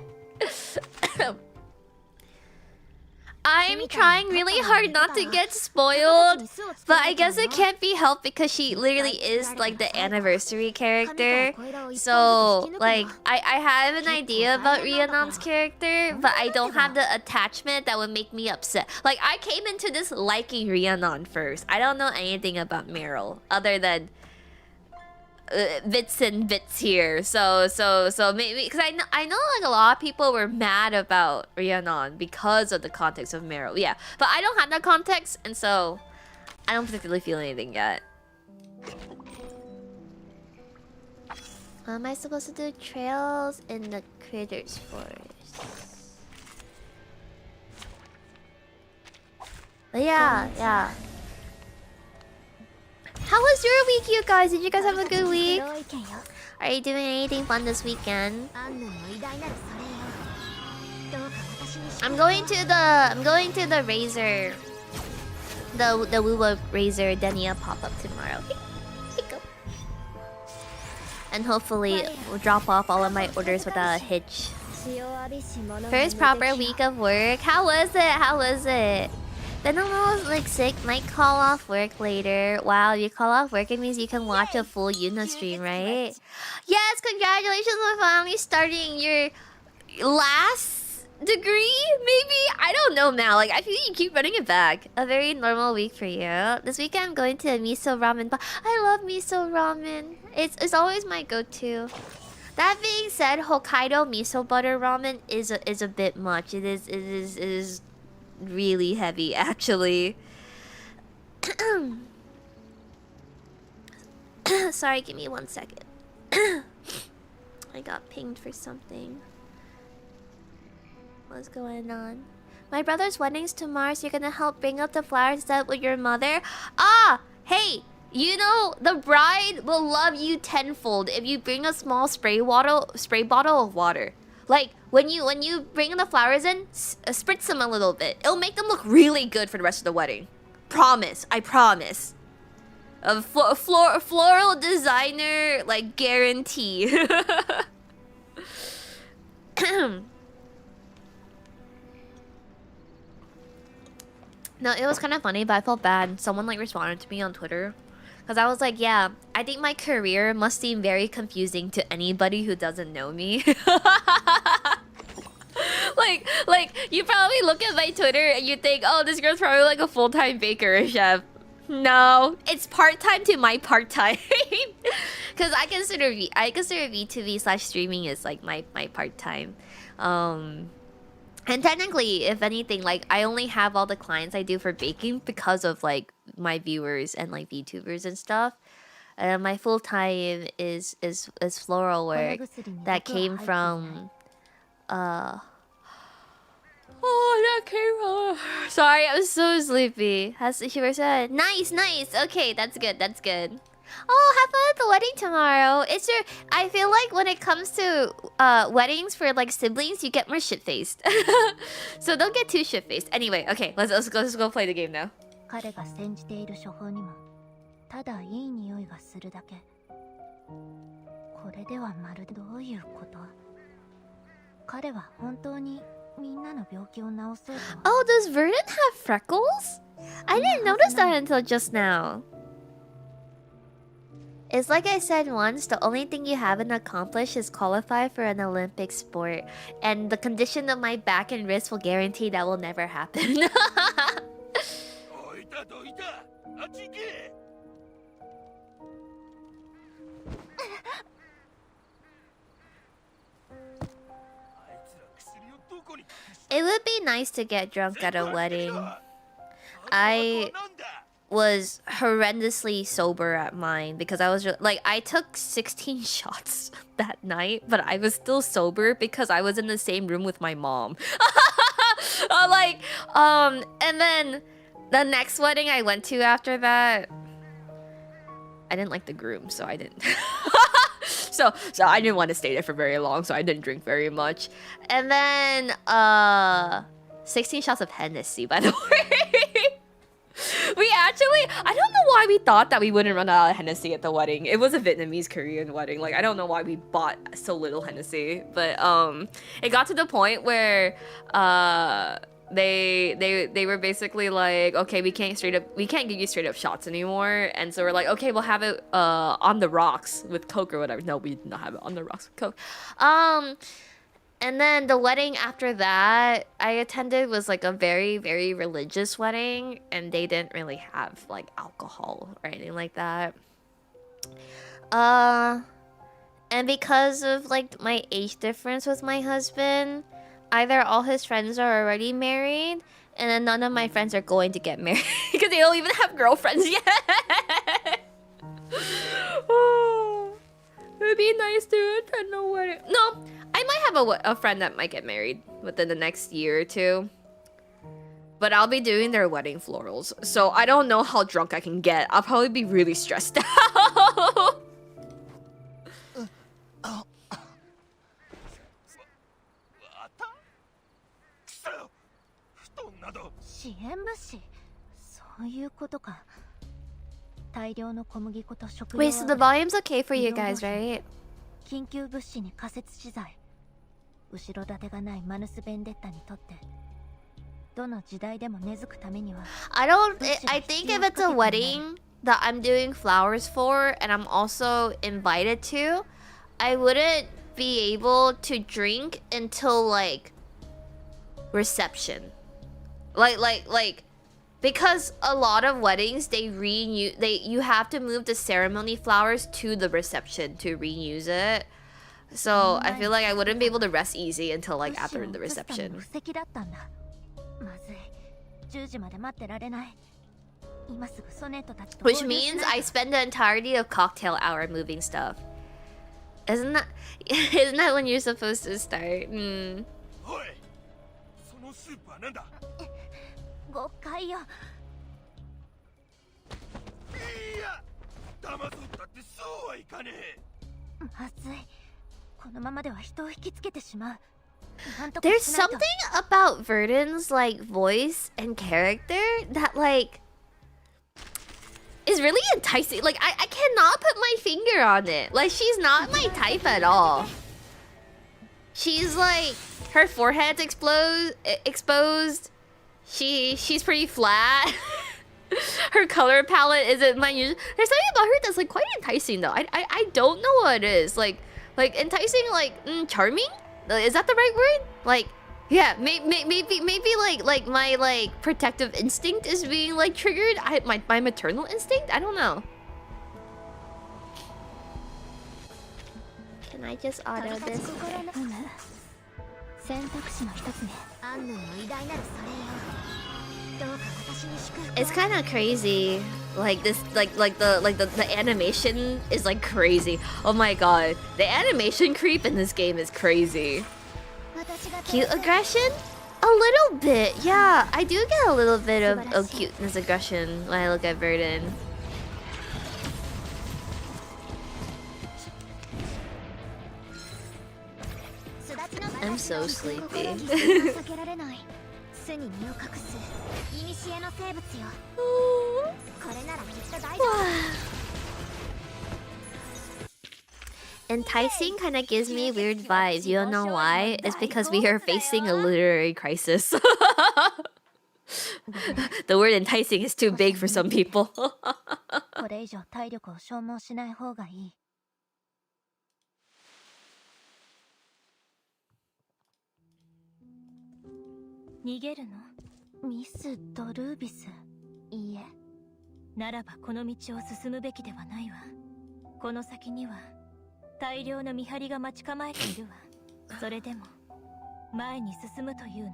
I'm trying really hard not to get spoiled, but I guess it can't be helped because she literally is like the anniversary character. So like I have an idea about Rhiannon's character, but I don't have the attachment that would make me upset. Like I came into this liking Rhiannon first. I don't know anything about Meryl other than bits and bits here. So maybe because I know like a lot of people were mad about Rhiannon because of the context of Meryl. Yeah, but I don't have that context, and so I don't particularly feel anything yet. Am I supposed to do trails in the Critters Forest? But yeah. How was your week, you guys? Did you guys have a good week? Are you doing anything fun this weekend? I'm going to the Razer, the Wuwa Razer Denia pop-up tomorrow. And hopefully we'll drop off all of my orders without a hitch. First proper week of work. How was it? Then I was like sick, might call off work later. Wow, if you call off work, it means you can watch a full Yuna stream, right? Yes, congratulations on finally starting your last degree, maybe? I don't know now, like I feel you keep running it back. A very normal week for you. This weekend I'm going to a miso ramen bar. I love miso ramen. It's always my go-to. That being said, Hokkaido miso butter ramen is a bit much. It is really heavy actually. Sorry, give me 1 second. I got pinged for something. What's going on? My brother's wedding's tomorrow, so you're gonna help bring up the flowers set with your mother? Ah! Hey! You know, the bride will love you tenfold if you bring a small spray bottle of water. Like when you bring the flowers in, spritz them a little bit. It'll make them look really good for the rest of the wedding. Promise, I promise. A floral designer like guarantee. No, it was kind of funny, but I felt bad. Someone like responded to me on Twitter. Because I was like, yeah, I think my career must seem very confusing to anybody who doesn't know me. like, you probably look at my Twitter and you think, oh, this girl's probably like a full-time baker or chef. No, it's part-time to my part-time. Because I consider VTuber/streaming as like my part-time. And technically, if anything, like I only have all the clients I do for baking because of like my viewers and like VTubers and stuff. My full time is floral work that came from oh, that came from. Sorry, I'm so sleepy. Has she said nice, nice. Okay, that's good. That's good. Oh, have fun at the wedding tomorrow. It's your. I feel like when it comes to weddings for like siblings, you get more shit faced. So don't get too shit faced. Anyway, okay, let's go play the game now. 彼が煎じている処方にもただいい匂いがするだけ。これではまるでどういうこと？彼は本当にみんなの病気を治そうと。Oh, does Vernon have freckles? I didn't notice that until just now. It's like I said once, the only thing you haven't accomplished is qualify for an Olympic sport. And the condition of my back and wrist will guarantee that will never happen. It would be nice to get drunk at a wedding. I was horrendously sober at mine because I was like, I took 16 shots that night, but I was still sober because I was in the same room with my mom. And then the next wedding I went to after that, I didn't like the groom, so I didn't. So I didn't want to stay there for very long, so I didn't drink very much. And then 16 shots of Hennessy, by the way. We actually, I don't know why we thought that we wouldn't run out of Hennessy at the wedding. It was a Vietnamese Korean wedding. Like, I don't know why we bought so little Hennessy, but it got to the point where they were basically like, okay, we can't give you straight up shots anymore. And so we're like, okay, we'll have it on the rocks with Coke or whatever. No, we did not have it on the rocks with Coke. And then the wedding after that I attended was like a very, very religious wedding, and they didn't really have like alcohol or anything like that. And because of like my age difference with my husband, either all his friends are already married, and then none of my friends are going to get married because they don't even have girlfriends yet. Oh, it'd be nice to attend a wedding. No, I might have a friend that might get married within the next year or two. But I'll be doing their wedding florals, so I don't know how drunk I can get. I'll probably be really stressed out. 支援物資、そういうことか。大量の小麦粉と食料。 Wait, so the volume's okay for you guys, right? 緊急物資に仮設資材。後ろ盾がないマヌス・ベンデッタにとって、どの時代でも根付くためには。I think if it's a wedding that I'm doing flowers for and I'm also invited to, I wouldn't be able to drink until like reception. Like because a lot of weddings you have to move the ceremony flowers to the reception to reuse it. So I feel like I wouldn't be able to rest easy until like after the reception. Which means I spend the entirety of cocktail hour moving stuff. Isn't that when you're supposed to start? 誤解よ。まずい。このままでは人を引きつけてしまう。なんとか There's しないと。 something about Verdon's like voice and character that like is really enticing. Like I cannot put my finger on it. Like she's not my type at all. She's like her forehead's exposed. She's pretty flat. Her color palette isn't my usual. There's something about her that's like quite enticing though. I don't know what it is. Like enticing, like charming. Is that the right word? Like, yeah, maybe like my like protective instinct is being like triggered. My maternal instinct. I don't know. Can I just auto this? 選択肢の一つね。アンヌの偉大なるそれよ。どうか私に祝福を。 It's kind of crazy. Like this, like the animation is like crazy. Oh my god, the animation creep in this game is crazy. Cute aggression? A little bit, yeah. I do get a little bit of cuteness aggression when I look at Verdon. I'm so sleepy. Enticing kind of gives me weird vibes. You don't know why? It's because we are facing a literary crisis. The word enticing is too big for some people. これ以上体力を消耗しない方がいい。逃げるの？ミス・ドルービス。いいえ。ならばこの道を進むべきではないわ。この先には大量の見張りが待ち構えているわ。それでも前に進むというの。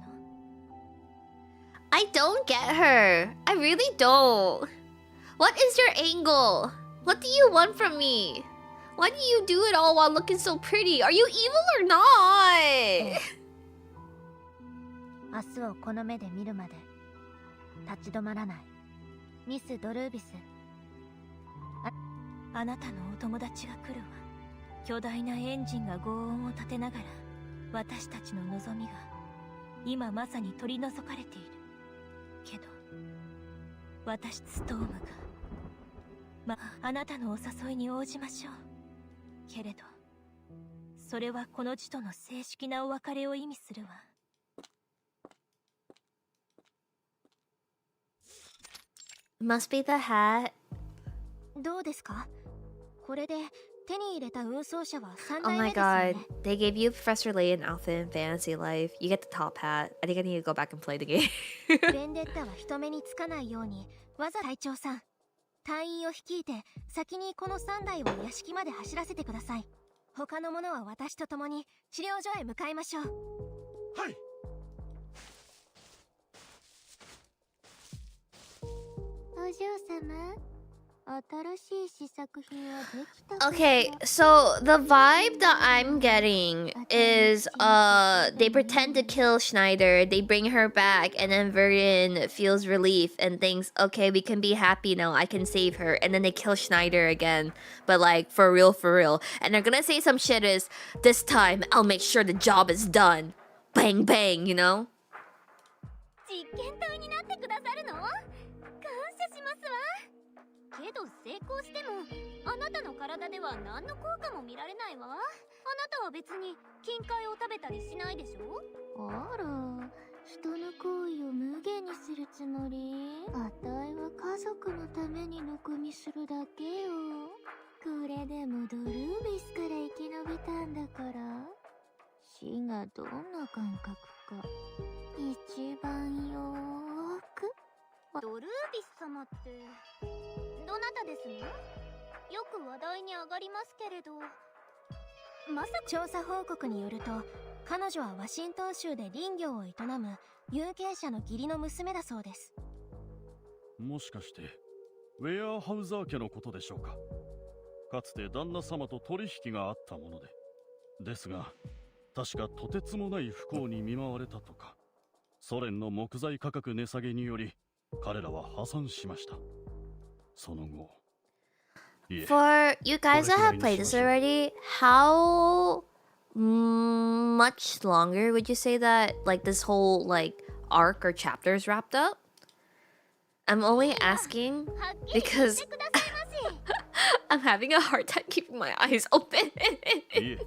I don't get her. I really don't. What is your angle? What do you want from me? Why do you do it all while looking so pretty? Are you evil or not? 明日をこの目で見るまで立ち止まらない。ミス・ドルービス。あなたのお友達が来るわ。巨大なエンジンが轟音を立てながら私たちの望みが今まさに取り除かれている。けど私ストームがあなたのお誘いに応じましょう。けれどそれはこの地との正式なお別れを意味するわ。Must be the hat. どうですか？これで手に入れた運送車は3 Oh 台 my 目ですよね。 god. They gave you Professor Layton outfit in Fantasy Life. You get the top hat. I think I need to go back and play the game. ベンデッタは人目につかないようにわざ隊長さん、隊員を率いて先にこの3台を屋敷まで走らせてください。他の者は私と共に治療所へ向かいましょう。はい。お嬢様、新しい試作品はできたかしら？ Okay, so the vibe that I'm getting is they pretend to kill Schneider, they bring her back, and then Verdon feels relief and thinks, okay, we can be happy now, I can save her, and then they kill Schneider again, but like for real, and they're gonna say some shit is, this time I'll make sure the job is done, bang bang, you know? 実験体になってくださるの？感謝しますわ。けど成功してもあなたの体では何の効果も見られないわ。あなたは別に金塊を食べたりしないでしょ？あら、人の行為を無限にするつもり？あたいは家族のために録みするだけよ。これでもドルービスから生き延びたんだから。死がどんな感覚か一番よーく。ドルービス様ってどなたですの？よく話題に上がりますけれど。まさか調査報告によると、彼女はワシントン州で林業を営む有権者の義理の娘だそうです。もしかしてウェアハウザー家のことでしょうか。かつて旦那様と取引があったもので。ですが確かとてつもない不幸に見舞われたとか。ソ連の木材価格値下げにより彼らは破産しました。その後いえ、 For you guys that have played this already, how much longer would you say that like this whole like arc or chapter is wrapped up? I'm only asking はっきり言ってくださいませ。 I'm having a hard time keeping my eyes open. いえ、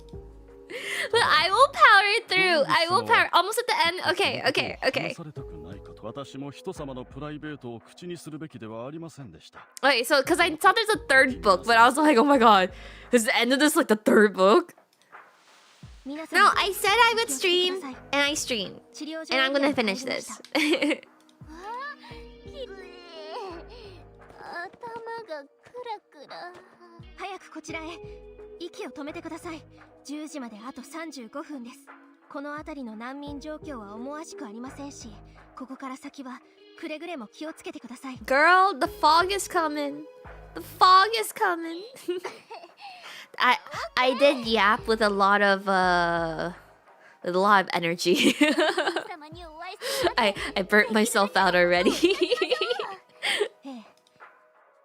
But I will power through. I will power. Almost at the end. Okay, okay, 話 okay. されたくないかと私も人様のプライベートを口にするべきではありませんでした。 Wait, so because I thought there's a third book, but I was like, oh my god, is the end of this like the third book? 皆さん No, I said I would stream, and I streamed, 治療所 and I'm エリア gonna に finish 入りまし this. た。きれい。頭がクラクラ。早くこちらへ。息を止めてください。10時まであと35分です。この辺りの難民状況は思わしくありませんし、ここから先はくれぐれも気をつけてください。 Girl, the fog is coming. The fog is coming. I did yap with a lot of energy. 様にお会いするまで I burnt myself out already. ええ。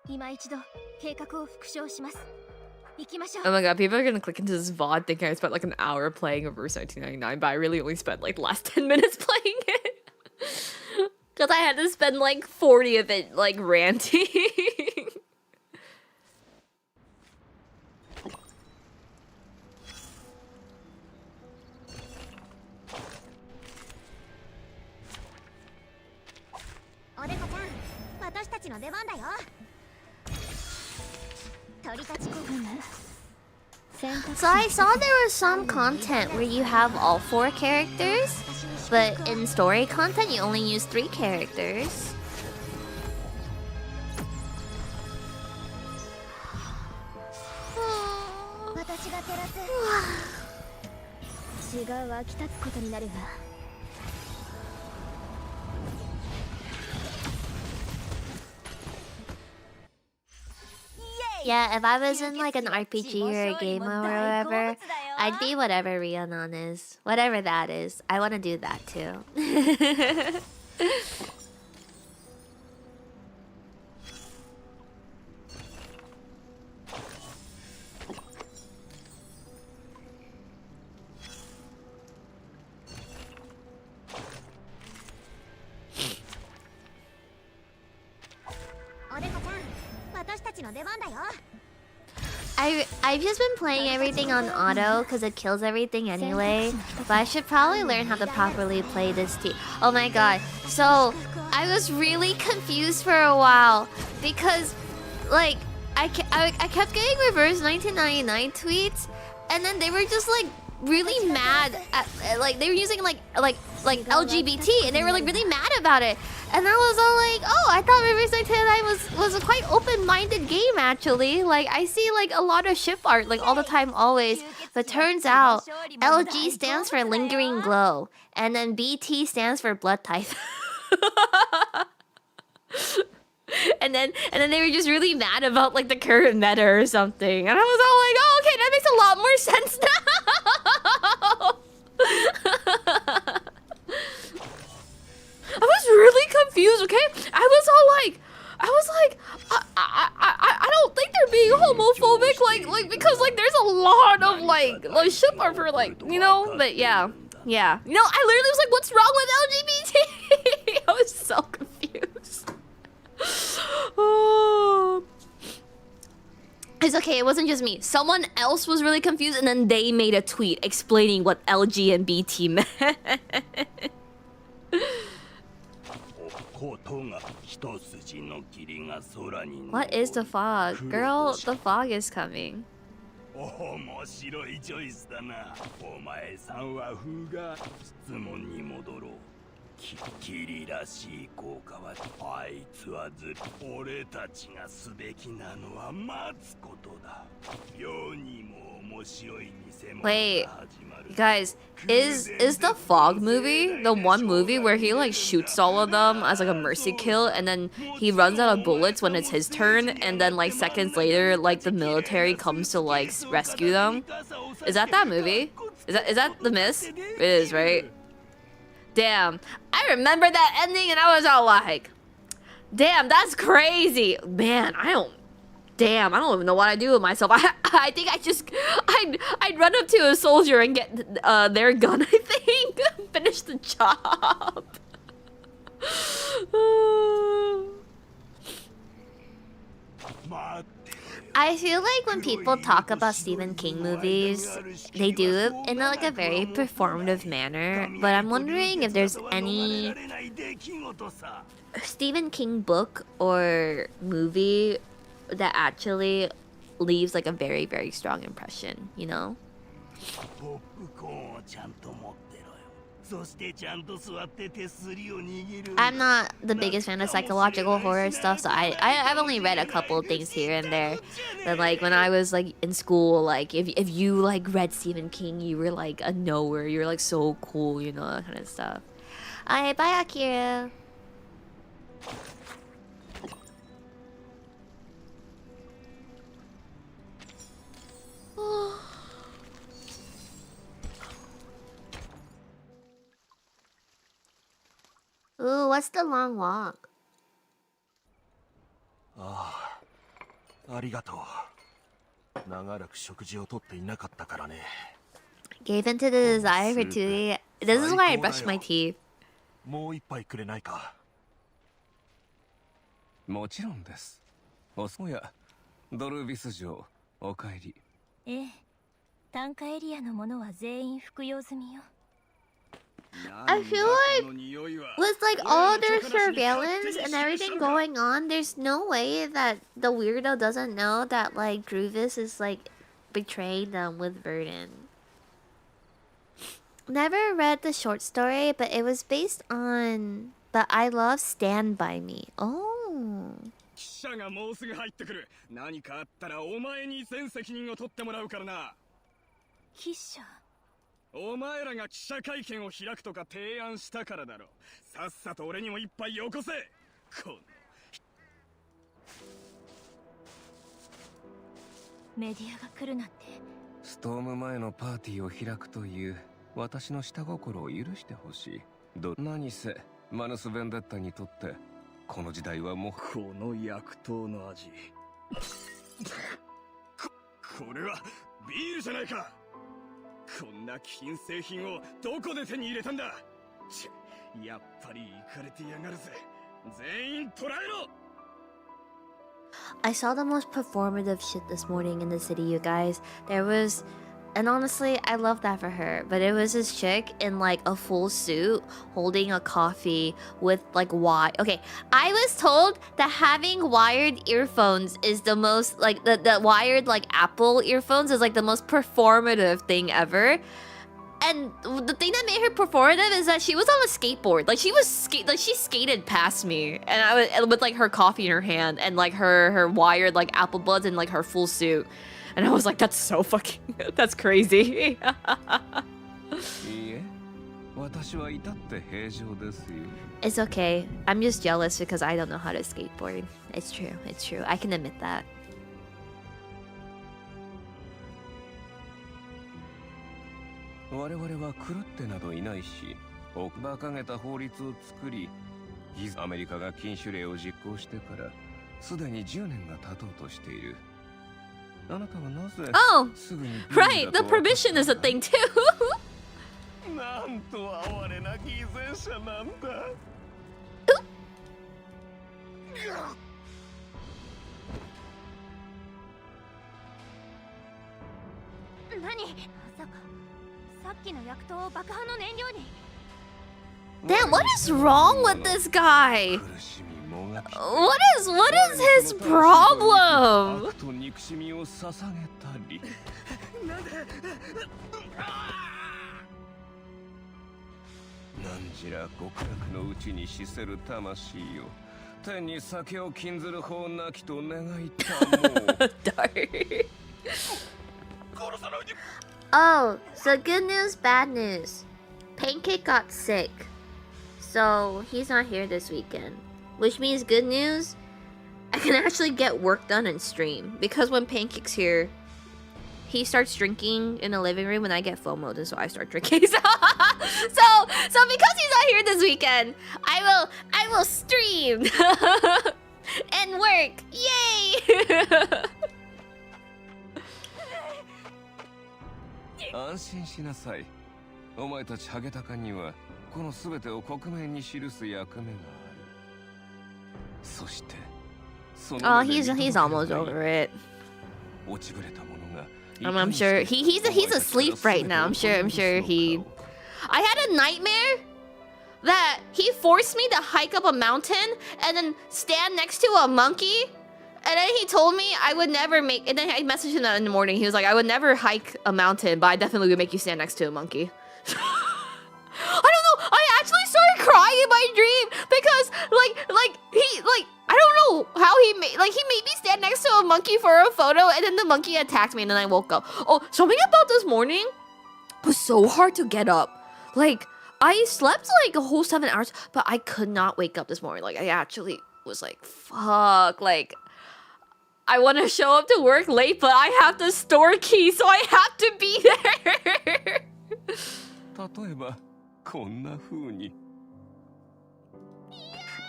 今一度計画を復唱します。行きましょう。 Oh my god, people are gonna click into this VOD thinking I spent like an hour playing Reverse 1999, but I really only spent like the last 10 minutes playing it. Because I had to spend like 40 of it like ranting. おでこちゃん、私たちの出番だよ。鳥たち古墳。 So I saw there was some content where you have all 4 characters, but in story content you only use 3 characters. 私が照らす。血が湧き立つことになるわ。 Yeah, if I was in like an RPG or a game or whatever, I'd be whatever Rhiannon is. Whatever that is. I want to do that too. I've just been playing everything on auto because it kills everything anyway. But I should probably learn how to properly play this team. Oh my god. So I was really confused for a while because like I kept getting reverse 1999 tweets and then they were just like really mad at like they were using like LGBT and they were like really mad about it. And I was all like, oh, I thought Reverse 1999 was a quite open-minded game actually. Like I see like a lot of ship art like all the time always. But turns out LG stands for Lingering Glow and then BT stands for Blood Type. And then they were just really mad about like the current meta or something. And I was all like, oh, okay, that makes a lot more sense now. I was really confused, okay? I was like, I don't think they're being homophobic, like because like there's a lot of like ship art for like, you know, but yeah. You know, I literally was like, what's wrong with LGBT? I was so confused. Oh. It's okay, it wasn't just me. Someone else was really confused and then they made a tweet explaining what LG and BT meant. What is the fog? Girl, the fog is coming. 面白いチョイスだな。お前さんは風が質問に戻ろう。キリらしい効果はあいつは俺たちがすべきなのは待つことだ。世にも面白い偽物が Wait, 始まる。 you guys, is the Fog movie the one movie where he like shoots all of them as like a mercy kill and then he runs out of bullets when it's his turn and then like seconds later like the military comes to like rescue them? Is that movie? Is that the Mist? It is, right? Damn, I remember that ending and I was all like, damn, that's crazy. Man, damn, I don't even know what I do with myself. I think I'd run up to a soldier and get their gun, I think. Finish the job. I feel like when people talk about Stephen King movies, they do it in like a very performative manner. But I'm wondering if there's any Stephen King book or movie that actually leaves like a very, very strong impression, you know? I'm not the biggest fan of psychological horror stuff, so I've only read a couple of things here and there. But like when I was like in school, like if you like read Stephen King, you were like a knower. You were like so cool, you know, that kind of stuff. Alright, bye Akira. Ooh, what's the long walk? ああ、ありがとう。長らく食事をとっていなかったからね。 Gave into the desire for to eat. This is why I brush my teeth. もう一杯くれないか。もちろんです。おや、ドルビス城、お帰り。ええ、単価エリアのものは全員服用済みよ。 I feel like with like all their surveillance and everything going on, there's no way that the weirdo doesn't know that like Druvis is like betraying them with Verdun. Never read the short story, but it was based on But I Love Stand By Me. Oh. 記者がもうすぐ入ってくる。何かあったらお前に全責任を取ってもらうからな。記者。 お前らが記者会見を開くとか提案したからだろ。さっさと俺にも一杯よこせ。メディアが来るなんて。ストーム前のパーティーを開くという私の下心を許してほしい。何せマヌス・ベンデッタにとってこの時代はもうこの薬湯の味。これはビールじゃないか。 こんな金製品をどこで手に入れたんだ。やっぱりイカれてやがるぜ。全員捕らえろ。 I saw the most performative shit this morning in the city, you guys. There was, and honestly, I love that for her. But it was this chick in like a full suit holding a coffee with like wire. Okay, I was told that having wired earphones is the most like the wired like Apple earphones is like the most performative thing ever. And the thing that made her performative is that she was on a skateboard. Like she was she skated past me, and I was with like her coffee in her hand and like her wired like Apple buds and like her full suit. And I was like, that's so fucking, that's crazy. It's okay. I'm just jealous because I don't know how to skateboard. It's true. It's true. I can admit that. 我々は狂ってなどいないし、奥馬鹿げた法律を作り、アメリカが禁酒令を実行してからすでに10年が経とうとしている。あなたはなぜ Oh, すぐに right. The permission is a thing too. なんと哀れな偽善者なんだ。何？まさかさっきの薬湯を爆破の燃料に。 Damn, what is wrong with this guy? 苦しみもがき What is his problem? 悪と憎しみを捧げたり。なんじら極楽のうちに死せる魂よ。天に酒を禁ずる方なきと願いたもう。 Dark. Oh, so good news, bad news. Pancake got sick, so he's not here this weekend. Which means good news, I can actually get work done and stream. Because when Pancake's here, he starts drinking in the living room and I get FOMO'd, and so I start drinking. So because he's not here this weekend, I will stream and work. Yay! 安心しなさい。お前たちハゲタカにはこの全てを克明に記す役目がある。そしてその Oh, 目で he's 見 he's 届 almost けるがいい。 over it. 落ちぶれた者が I'm sure he's asleep right now. I'm sure he. I had a nightmare that he forced me to hike up a mountain and then stand next to a monkey. And then he told me I would never make. And then I messaged him in the morning. He was like, "I would never hike a mountain, but I definitely would make you stand next to a monkey." I don't know. I actually started crying in my dream because, I don't know how he made me stand next to a monkey for a photo, and then the monkey attacked me, and then I woke up. Oh, something about this morning was so hard to get up. Like, I slept like a whole 7 hours, but I could not wake up this morning. Like, I actually was like, fuck. Like, I want to show up to work late, but I have the store key, so I have to be there. 例えばこんな風に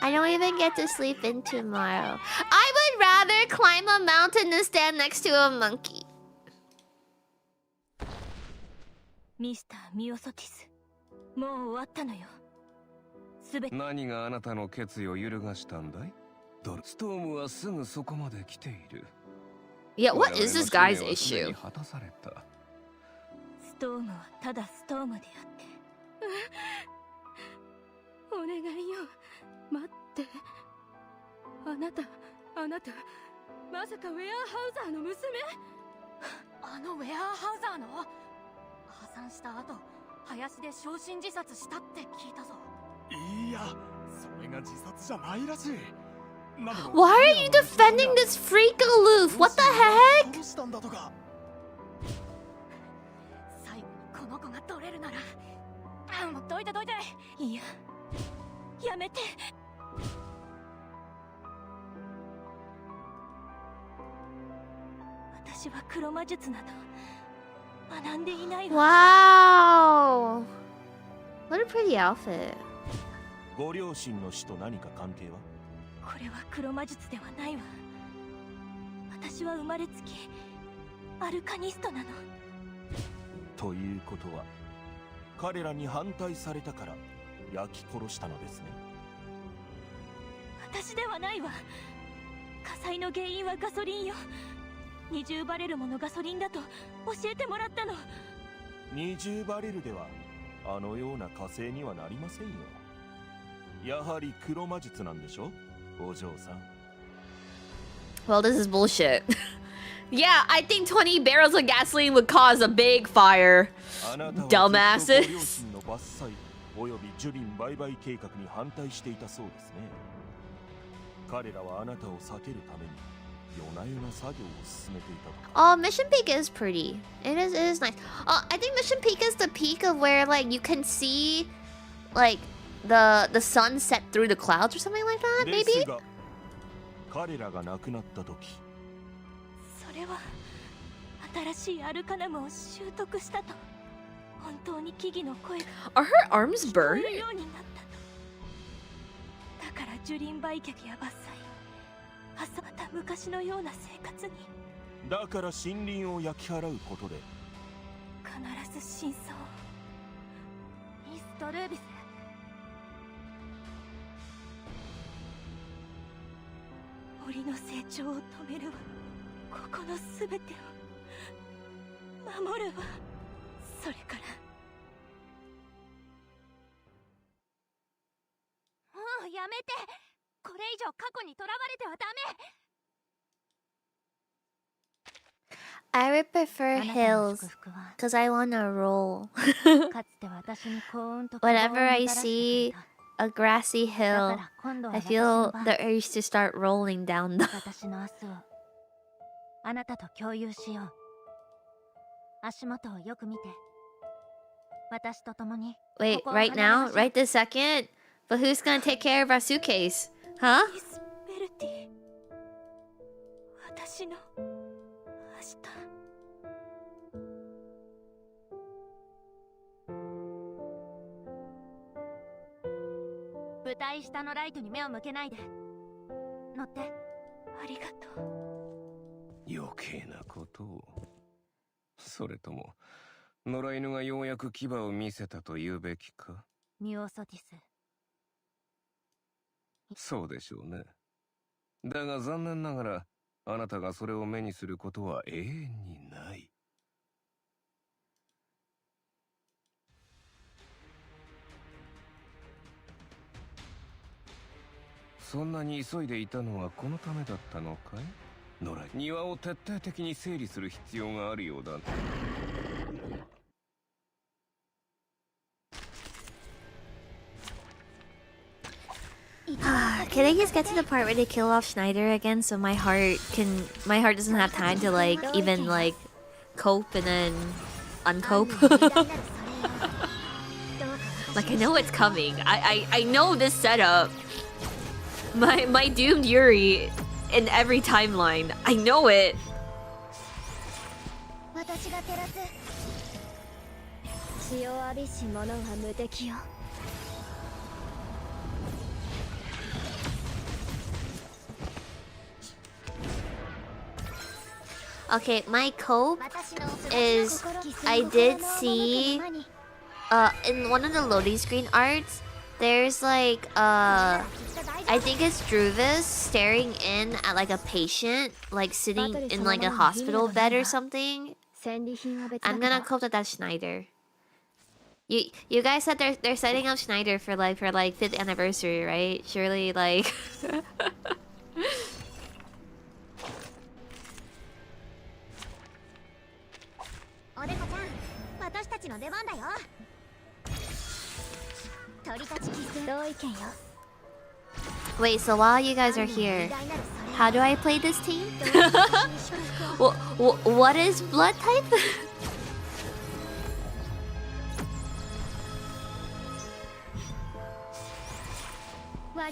I don't even get to sleep in tomorrow. I would rather climb a mountain than stand next to a monkey. ミスター・ミオソティス、もう終わったのよ。すべて何があなたの決意を揺るがしたんだい？ドルストームはすぐそこまで来ている。 Yeah, what is this guy's 我々の使命は既に issue? 果たされた。ストームはただストームであって。お願いよ、待って。あなた、まさかウェアハウザーの娘？あのウェアハウザーの？破産した後、林で焼身自殺したって聞いたぞ。いや、それが自殺じゃないらしい。 Why are you defending this freak aloof? What the heck? どうしたんだとか。最後にこの子が取れるなら、もうどいて。いや、やめて。私は黒魔術など学んでいないわ。 Wow. What a pretty outfit. ご両親の死と何か関係は？これは黒魔術ではないわ。私は生まれつきアルカニストなの。ということは、彼らに反対されたから焼き殺したのですね。私ではないわ。火災の原因はガソリンよ。20バレルものガソリンだと教えてもらったの。20バレルではあのような火星にはなりませんよ。やはり黒魔術なんでしょ、お嬢さん。 Well, this is bullshit. Yeah, I think 20 barrels of gasoline would cause a big fire. あなたは Dumbasses. ずっとご両親の伐採および樹林売買計画に反対していたそうですね。彼らはあなたを避けるために夜な夜な作業を進めていたとか。 Oh, Mission Peak is pretty. It is nice. I think Mission Peak is the peak of where like you can see like the sun set through the clouds or something like that, で maybe? すが、彼らが亡くなった時、それは新しいアルカナムを習得したと。本当に木々の声が Are her arms 聞こ burned? えるようになったと。だから樹林売却や伐採、朝また昔のような生活に。だから森林を焼き払うことで必ず真相を。ミストルービス、森の成長を止めるわ。ここのすべてを守るわ。それからもうやめて。これ以上過去にとらわれてはダメ。 I would prefer hills because I want to roll. かつて私に幸運と Whenever 希望を I もたらしてくれ see た。 a grassy だ hill, から今度は I 私 feel の番。 the urge to start rolling down the. 私の明日をあなたと共有しよう。足元をよく見て。私と共に Wait, ここを right 離れ now? ましょう。 Right this second? But who's gonna take care of our suitcase? Huh? リス・ベルティ。私の明日。舞台下のライトに目を向けないで。乗って。ありがとう。余計なことを。それとも野良犬がようやく牙を見せたと言うべきか。ミオソティス。そうでしょうね。だが残念ながら、あなたがそれを目にすることは永遠にない。そんなに急いでいたのはこのためだったのかい？野良、庭を徹底的に整理する必要があるようだ。Can I just get to the part where they kill off Schneider again so my heart doesn't have time to like even like cope and then uncope? Like I know it's coming. I know this setup. My doomed Yuri in every timeline. I know it. 私が照らす。血を浴びし者は無敵よ。Okay, my cope is I did see in one of the loading screen arts there's like I think it's Druvis staring in at like a patient like sitting in like a hospital bed or something. I'm gonna cope that that's Schneider. You guys said they're setting up Schneider for like 5th anniversary, right? Surely like おでこちゃん、私たちの出番だよ。鳥たちキス同意見よ。 Wait, so while you guys are here, how do I play this team? What is blood type? 我ら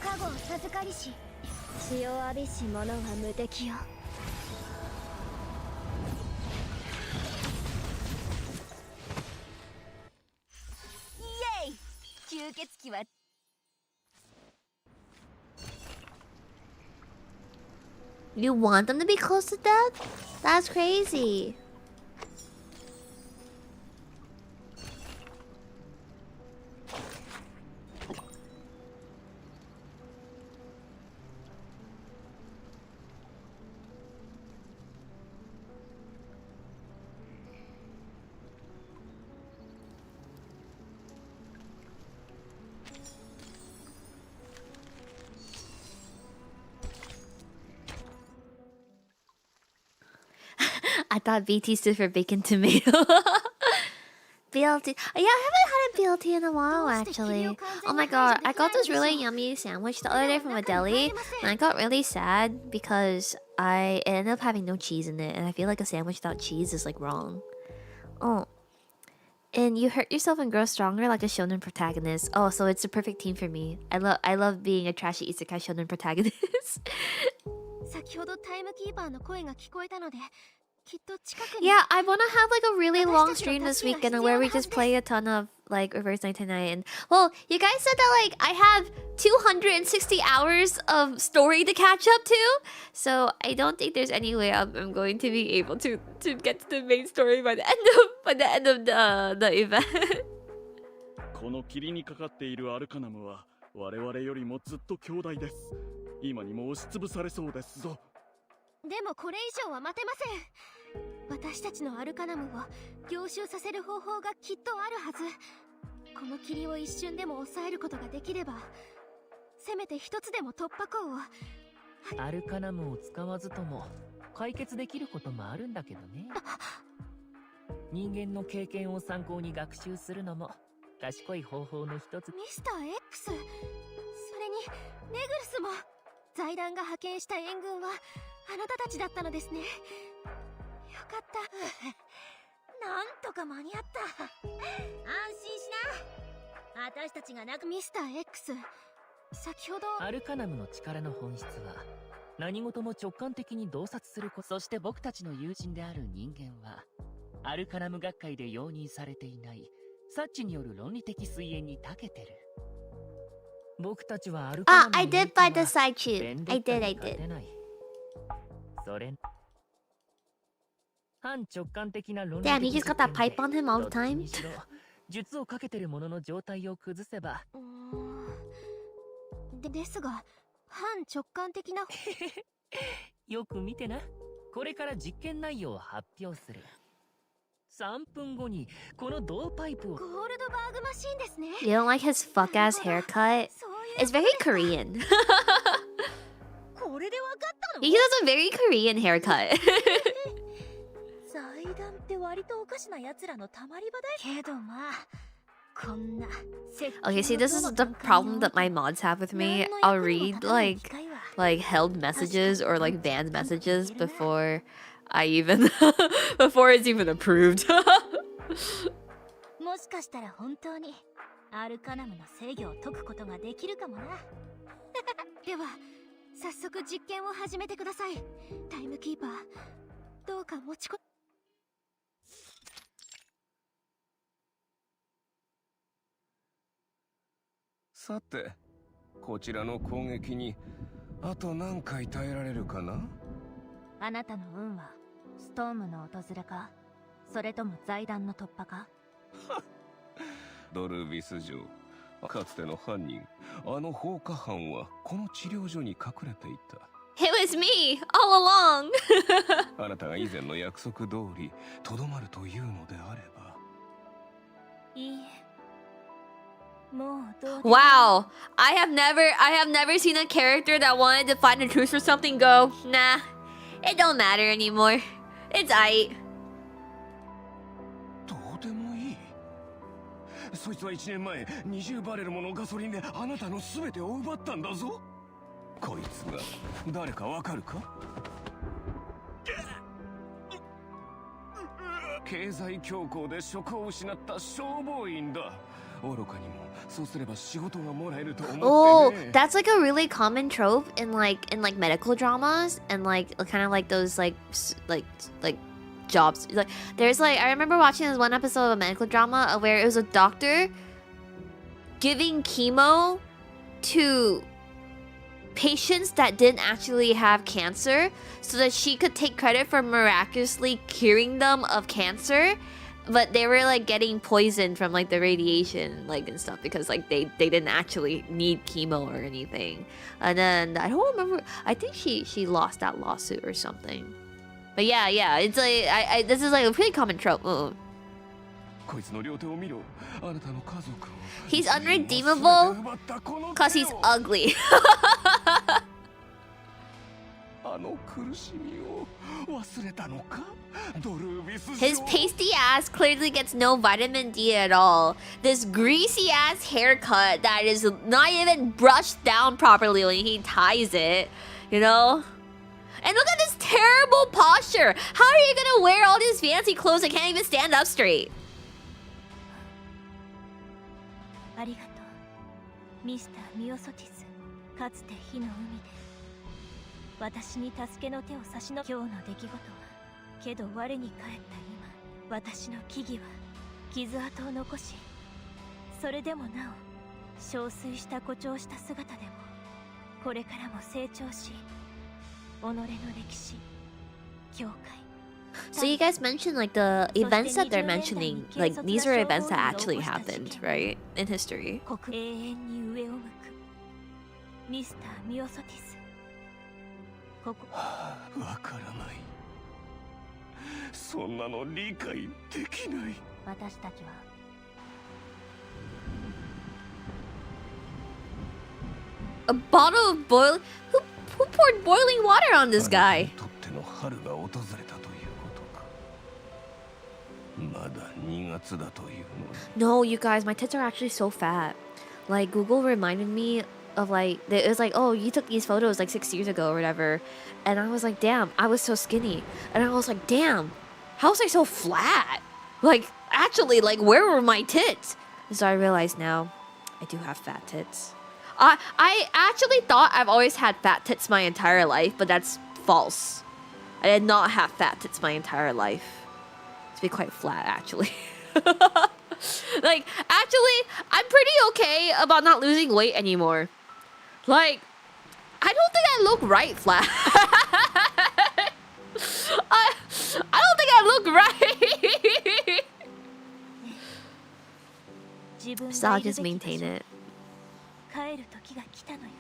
加護を授かりし、血を浴びし者は無敵よ。イエイ！吸血鬼は You want them to be close to death? That's crazy. I thought BT stood for bacon tomato. BLT. Yeah, I haven't had a BLT in a while actually. Oh my god, I got this really yummy sandwich the other day from a deli, and I got really sad because I ended up having no cheese in it, and I feel like a sandwich without cheese is like wrong. Oh. And you hurt yourself and grow stronger like a shonen protagonist. Oh, so it's the perfect team for me. I love being a trashy isekai shonen protagonist. 先ほどタイムキーパーの声が聞こえたので、きっと近くに Yeah, I wanna have like a really long stream this weekend where we just play a ton of like Reverse 999. And well, you guys said that like I have 260 hours of story to catch up to, so I don't think there's any way I'm going to be able to get to the main story by the end of the event. この霧にかかっているアルカナムは我々よりもずっと強大です。今にも押しつぶされそうですぞ。でもこれ以上は待てません。私たちのアルカナムを凝集させる方法がきっとあるはず。この霧を一瞬でも抑えることができれば、せめて一つでも突破口を。アルカナムを使わずとも解決できることもあるんだけどね。人間の経験を参考に学習するのも賢い方法の一つ。ミスター X、 それにネグルスも。財団が派遣した援軍はあなたたちだったのですね。よかった。なんとか間に合った。安心しな。私たちがなくミスター X、 先ほどアルカナムの力の本質は何事も直感的に洞察すること。そして僕たちの友人である人間はアルカナム学会で容認されていないサッチによる論理的推演に長けてる。僕たちはアルカナム I did buy the side tube. I did. それ反直感的な論理 Damn, 的 he just got that 実 pipe 験 on で him all ど the っち time. にしろ術をかけてる者の状態を崩せばですが反直感的なよく見てな。これから実験内容を発表する。3分後にこの銅パイプをゴールドバーグマシンですね。 You don't like his fuck ass haircut? そういう It's very Korean. これでわかったの He has a very Korean haircut. 財団って割とおかしな奴らのたまり場だけどまあこんな Okay, see, this is the problem that my mods have with me. I'll read like held messages or like banned messages before I even before it's even approved. もしかしたら本当にアルカナムの制御を解くことができるかもなでは早速実験を始めてください。タイムキーパーどうか持ちこさて、こちらの攻撃にあと何回耐えられるかな？あなたの運はストームの訪れかそれとも財団の突破かドルビス城、かつての犯人、あの放火犯はこの治療所に隠れていた。It was me all along. あなたが以前の約束通りとどまるというのであれば。いいえもうどう Wow, I have never seen a character that wanted to find the truth for something go, nah, it don't matter anymore. It's aight. どうでもいい。そいつは1年前20バレルものガソリンであなたの全てを奪ったんだぞ。こいつが誰かわかるか？経済恐慌で職を失った消防員だ。愚かにもそうすれば仕事がもらえると思 Oh, ってね。 that's like a really common trope in like medical dramas and like kind of like those like jobs. Like there's like I remember watching this one episode of a medical drama where it was a doctor giving chemo to patients that didn't actually have cancer so that she could take credit for miraculously curing them of cancer, but they were like getting poisoned from like the radiation like and stuff because like they didn't actually need chemo or anything. And then I don't remember, I think she lost that lawsuit or something. But yeah, it's like I this is like a pretty common trope. こいつの両手を見ろ。あなたの家族を He's unredeemable 奪ったこの because 手 he's を ugly. あの苦しみを忘れたのか？ドルビス His pasty ass clearly gets no vitamin D at all. This greasy ass haircut that is not even brushed down properly when he ties it, you know? And look at this terrible posture. How are you gonna wear all these fancy clothes and can't even stand up straight? ありがとうミスター・ミオソティス。かつて火の海で私に助けの手を差し伸べ今日の出来事はけど我に返った今私の木々は傷跡を残しそれでもなお憔悴した誇張した姿でもこれからも成長し己の歴史教会 So you guys mentioned like the events that they're mentioning, like these are events that actually happened, right? In history. 国永遠に上を向くミスター・ミオソティスここわからない。そんなの理解できない。私たちは A bottle of boil. Who poured boiling water on this guy? とっての春が訪れたということか。まだ2月だというのに。 No, you guys, my tits are actually so fat. Like Google reminded me of like it was like, oh, you took these photos like 6 years ago or whatever, and I was like, damn, I was so skinny, and I was like, damn, how was I so flat? Like actually, like where were my tits? And so I realized now, I do have fat tits. I actually thought I've always had fat tits my entire life, but that's false. I did not have fat tits my entire life. To be quite flat, actually. Like, actually, I'm pretty okay about not losing weight anymore. Like, I don't think I look right flat. I don't think I that look right? 自分 So が I'll いる just べき maintain 場所 it. 帰る時が来たのよ。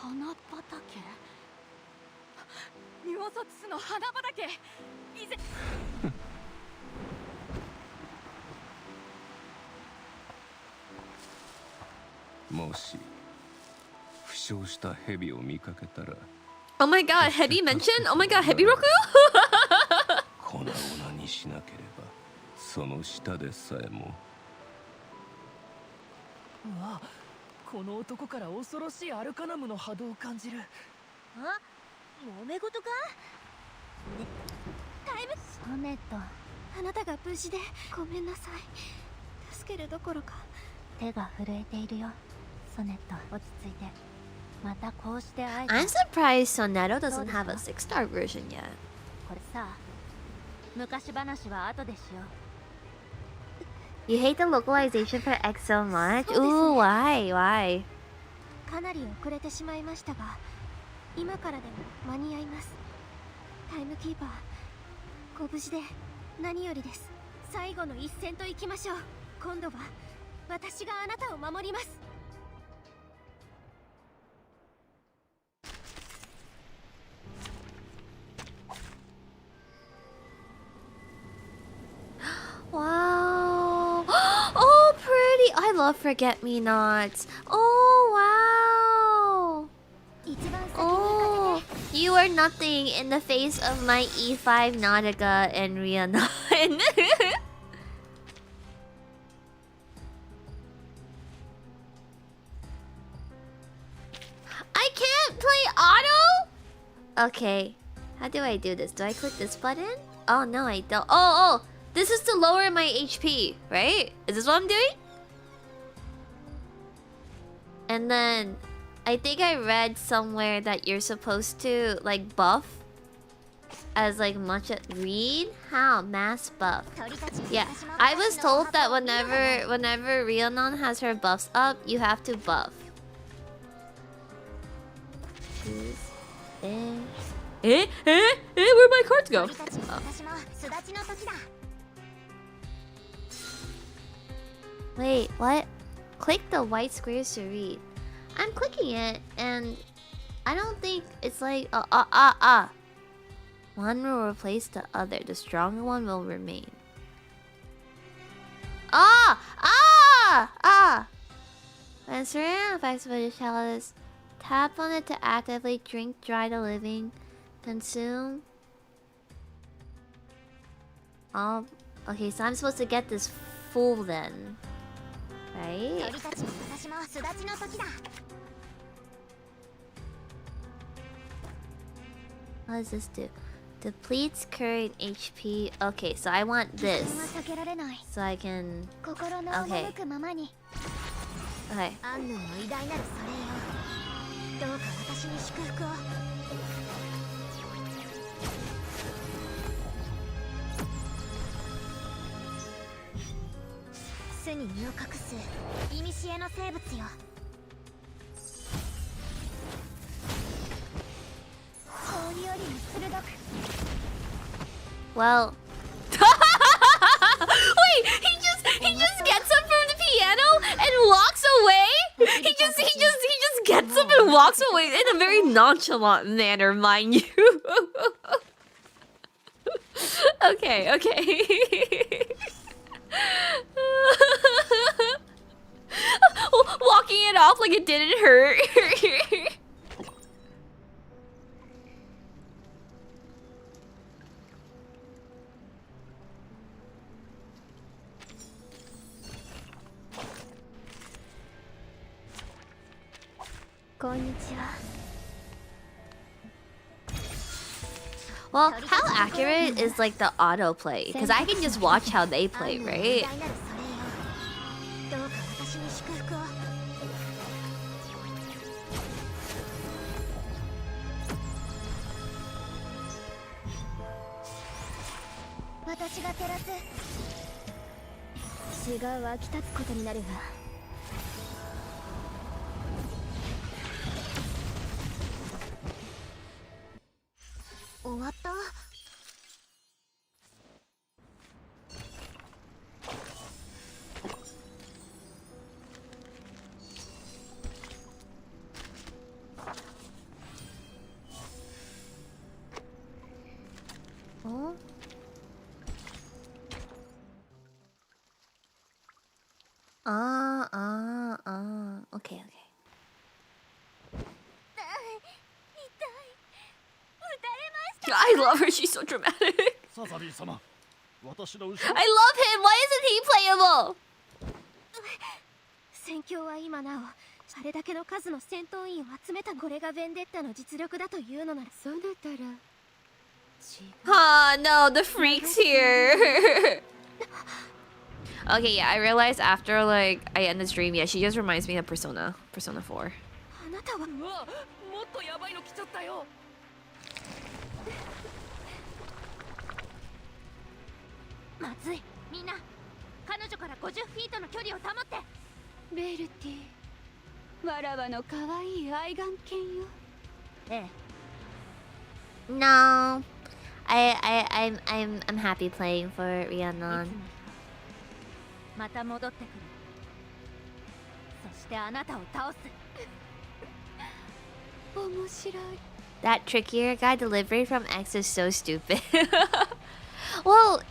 花畑。ミオソツスの花畑。以前もし負傷した蛇を見かけたら Oh my god, Hebi mentioned? Oh my god, Hebi Roku? 粉々にしなければその下でさえもうわ、この男から恐ろしいアルカナムの波動を感じる。あ、揉め事か？タイムソネット、あなたが無事でごめんなさい。助けるどころか手が震えているよ。ソネット、落ち着いて。またこうして会えた。 I'm surprised Soneto doesn't have a 6-star version yet. これさ、昔話は後でしよう。 You hate the localization for X so much? Ooh, why? Why? かなり遅れてしまいましたが、今からでも間に合います。タイムキーパー、ご無事で何よりです。最後の一戦と行きましょう。今度は私があなたを守ります。 Wow. Oh, pretty. I love Forget-Me-Nots. Oh, wow. 一番先に Oh, you are nothing in the face of my E5 Nautica and Rhiannon. I can't play auto? Okay. How do I do this? Do I click this button? Oh, no, I don't. Oh, this is to lower my HP, right? Is this what I'm doing? And then I think I read somewhere that you're supposed to like buff as like much as read how mass buff. Yeah, I was told that whenever Rhiannon has her buffs up, you have to buff. Where'd my cards go? Oh. Wait, what? Click the white squares to read. I'm clicking it, and I don't think it's like one will replace the other. The stronger one will remain. When certain effects of the chalice, tap on it to actively drink dry the living, consume. Okay, so I'm supposed to get this full then, right? What does this do? Depletes current HP. Okay, so I want this. So I can... Okay. Okay. 巣に身を隠す古の生物よ。氷よりも鋭く。 Well... Wait, he just gets up from the piano and walks away? He just gets up and walks away in a very nonchalant manner, mind you. Okay. Walking it off like it didn't hurt. こんにちは。 Well, how accurate is like the autoplay? Because I can just watch how they play, right? どうか私に祝福を。私が照らす。血が湧き立つことになるわ。I love her. She's so dramatic. サザビー様、私の後ろ I love him. Why isn't he playable? 戦況は今なおあれだけの数の戦闘員を集めたこれがベンデッタの実力だというのならそうだったら Ah, no, the freak's here. Okay, yeah, I realized after like I end the stream, yeah, she just reminds me of Persona 4. あなたはうわもっとヤバいの来ちゃったよ。まずいみんな彼女から50フィートの距離を保ってベルティわらわの可愛い愛眼犬よええ No, I'm happy playing for Rhiannon. また戻ってくるそしてあなたを倒す面白い That trickier guy delivery from X is so stupid. Well,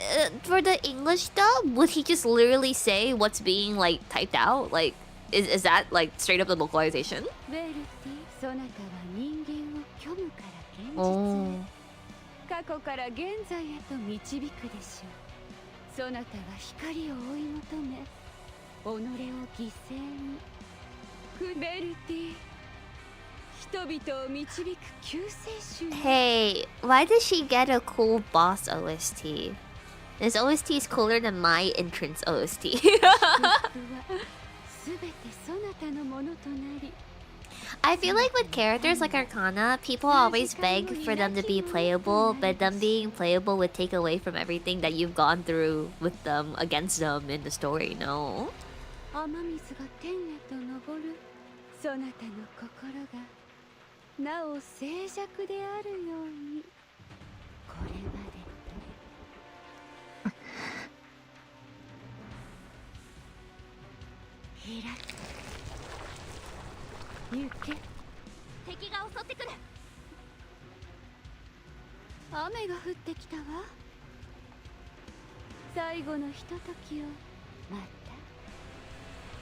for the English dub, would he just literally say what's being like typed out? Like, is that like straight up the localization? ベルティそなたは人間を虚無から現実へ Oh. 過去から現在へと導くでしょうそなたは光を追い求め己を犠牲にベルティ人々を導く救世主 Hey, why did she get a cool boss OST? This OST is cooler than my entrance OST. 祝福はすべてそなたのものとなり I feel like with characters like Arcana, people always beg for them to be playable, but them being playable would take away from everything that you've gone through with them, against them in the story, no? 雨水が天へと昇るそなたの心がなお静寂であるようにこれまで開く行け敵が襲ってくる雨が降ってきたわ最後のひとときを待っ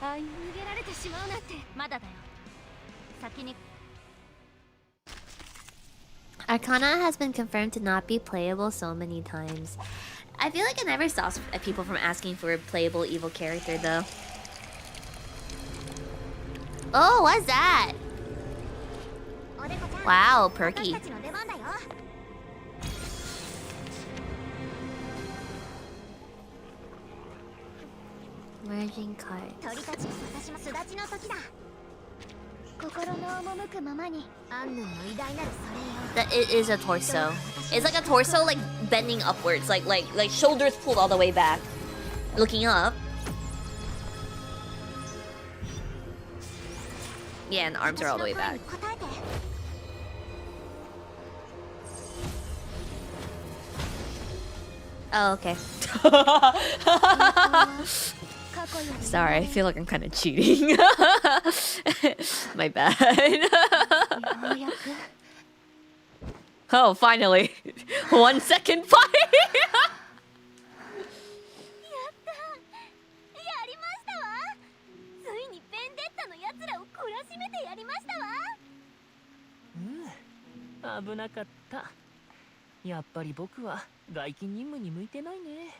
た逃げられてしまうなんてまだだよ先に Arcana has been confirmed to not be playable so many times. I feel like I never stops people from asking for a playable evil character though. Oh, what's that? Wow, perky. Merging cards. 鳥たちに私も巣立ちの時だ心の赴くままにアンヌの偉大なるそれよ That it is a torso. It's like a torso like bending upwards, like shoulders pulled all the way back. Looking up. Yeah, and arms are all the way back. Oh, okay. Sorry, I feel like I'm kind of cheating. My bad. Oh, finally. 1 second fight. 危なかった。やっぱり僕は外勤任務に向いてないね。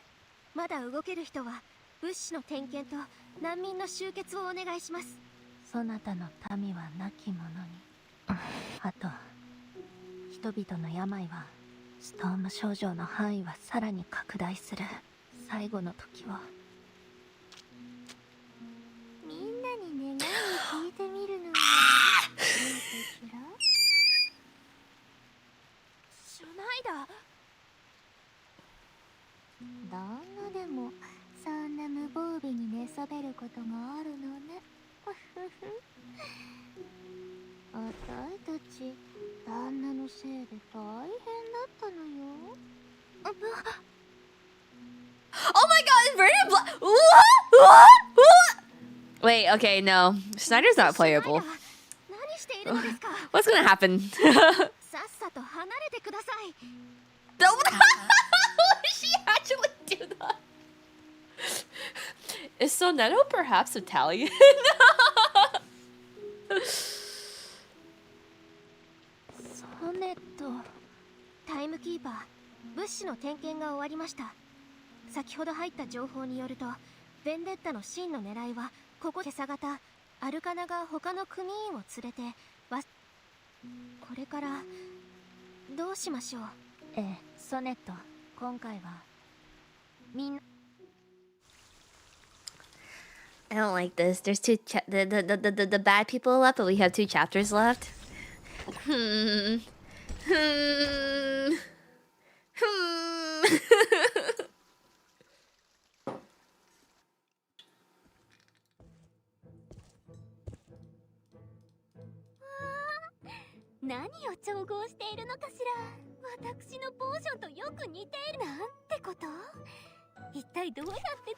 まだ動ける人は物資の点検と難民の集結をお願いします。そなたの民は亡き者に。あと人々の病はストーム症状の範囲はさらに拡大する。最後の時はみんなに願いを聞いてみるのはどうかしら。シュナイダー旦那でもそんな無防備に寝そべることがあるのね。あたいたち旦那のせいで大変だったのよ。Oh my god, it's Vernon Black. What? Wait, okay, no. Snyder's not playable. 何しているのですか。 What's gonna happen? さっさと離れてください。 Don't. She actually do that. Is Sonetto perhaps Italian? ソネットタイムキーパー、物資の点検が終わりました。先ほど入った情報によると、ベンデッタの真の狙いはここ今朝方アルカナが他の組員を連れてこれからどうしましょう。ええ、ソネット、今回はみんな I don't like this. There's the bad people left, but we have 2 chapters left. Hmm. Hmm. Hmm. 何を調合しているのかしら。私のポーションとよく似ているなんてこと。一体どうやって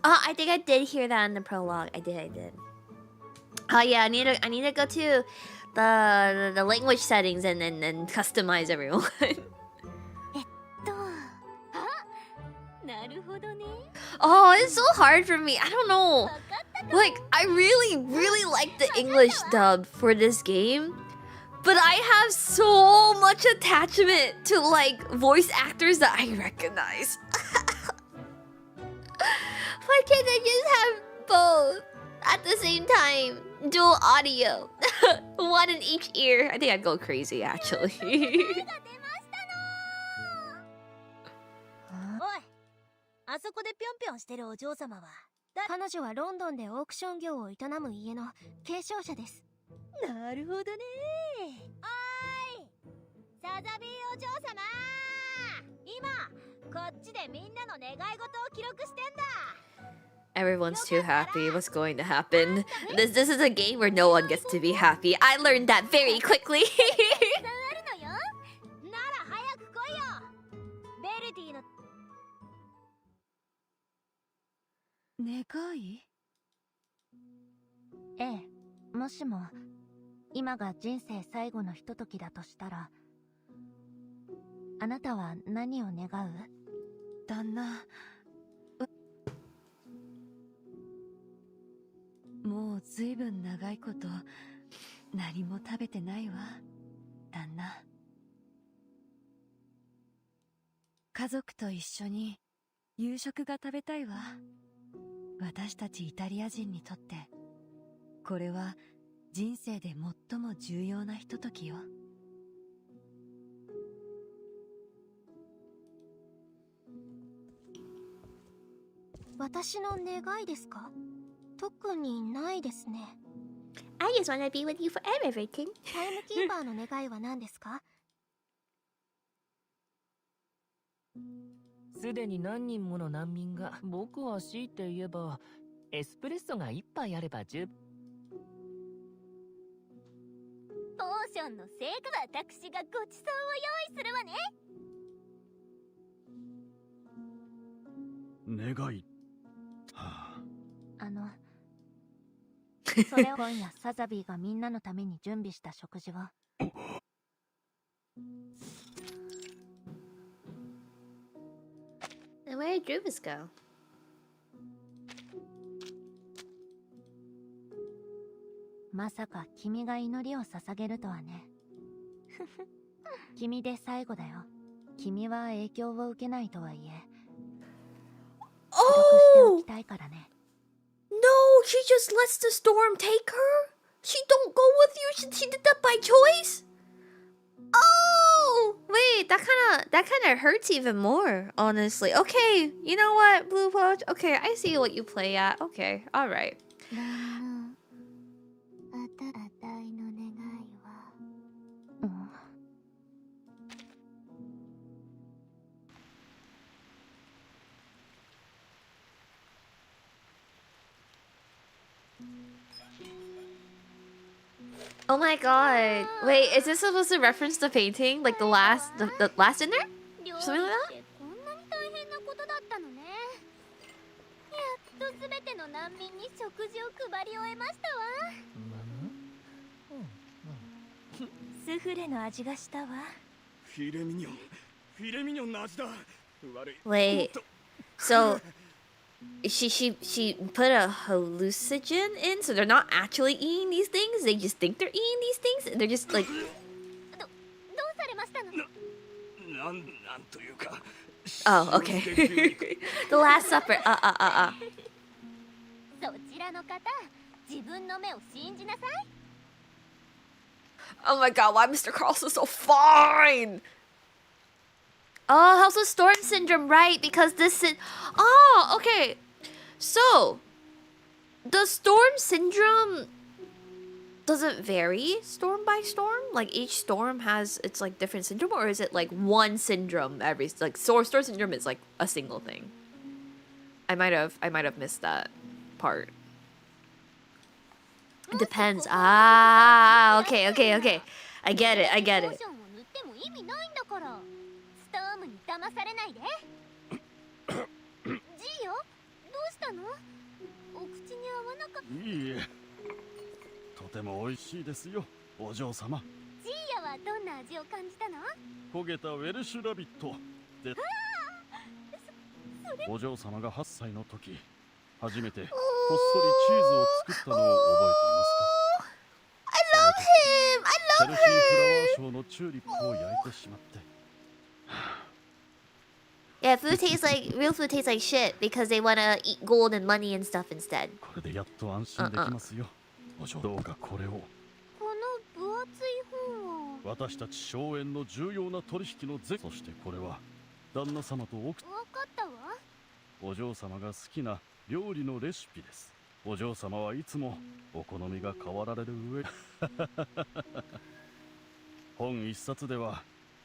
Oh, I think I did hear that in the prologue. I did. Oh yeah, I need to go to the language settings and customize everyone. なるほどね。 Oh, it's so hard for me. I don't know. Like, I really like the English dub for this game, but I have so much attachment to like voice actors that I recognize. Why can't I just have both at the same time? Dual audio. One in each ear. I think I'd go crazy actually. おい、あそこでぴょんぴょんしてるお嬢様は、彼女はロンドンでオークション業を営む家の継承者です。なるほどね。おーい、サザビーお嬢様、今こっちでみんなの願い事を記録してんだ。 Everyone's too happy. What's going to happen? This is a game where no one gets to be happy. I learned that very quickly. あるのよ。なら早く来いよ。ベルディの願い？ええ、もしも今が人生最後のひとときだとしたら、あなたは何を願う？旦那。もうずいぶん長いこと何も食べてないわ、旦那。家族と一緒に夕食が食べたいわ。私たちイタリア人にとってこれは人生で最も重要なひとときよ。私の願いですか？特にないですね。I just want to be with you for everything. タイムキーパーの願いは何ですか？すでに何人もの難民が、僕は強いて言えばエスプレッソが一杯あれば十分。ポーションのせいか、私がごちそうを用意するわね。願い。はあ。それを今夜サザビーがみんなのために準備した食事はAnd where did Druvis go? まさか君が祈りを捧げるとはね。君で最後だよ。君は影響を受けないとはいえ、記録しておきたいからね。No, she just lets the storm take her? She don't go with you? She did that by choice? Oh! Wait, that kinda hurts even more, honestly. Okay, you know what, Blue Watch? Okay, I see what you play at. Okay, alright. ？Oh my god. Wait, is this supposed to reference the painting? Like the last dinner? Something like that? こんなに大変なことだったのね。やっとすべての難民に食事を配り終えましたわ。スフレの味がしたわ。フィレミニョンの味だ。悪い。Wait. So she put a hallucinogen in, so they're not actually eating these things. They just think they're eating these things. They're just like, どうされましたの？なんというか oh, okay. The Last Supper. そちらの方、自分の目を信じなさい。 Oh my god, why Mr. Carlson's so fine? Oh, House of Storm Syndrome, right? Because this is... Oh, okay. So, the Storm Syndrome... Does it vary storm by storm? Like, each storm has its, like, different syndrome? Or is it, like, one syndrome every... Like, Storm Syndrome is, like, a single thing. I might have missed that part. It depends. Ah, okay. I get it. ポーションを塗っても意味ないんだから。ストームに騙されないで。ジーヨ、どうしたの？お口に合わなかった。いいえ、とても美味しいですよ、お嬢様。ジーヤはどんな味を感じたの？焦げたウェルシュラビットで、お嬢様が8歳の時、初めてこっそりチーズを作ったのを覚えていますか？ I love him! チェルシーフラワーショーのチューリップを焼いてしまって。Yeah, real food tastes like shit because they want to eat gold and money and stuff instead. これでやっと安心できますよ。お嬢、どうかこれを。この分厚い本は。私たち荘園の重要な取引のそしてこれは旦那様と奥わかったわ。お嬢様が好きな料理のレシピです。お嬢様はいつもお好みが変わられる上本一冊では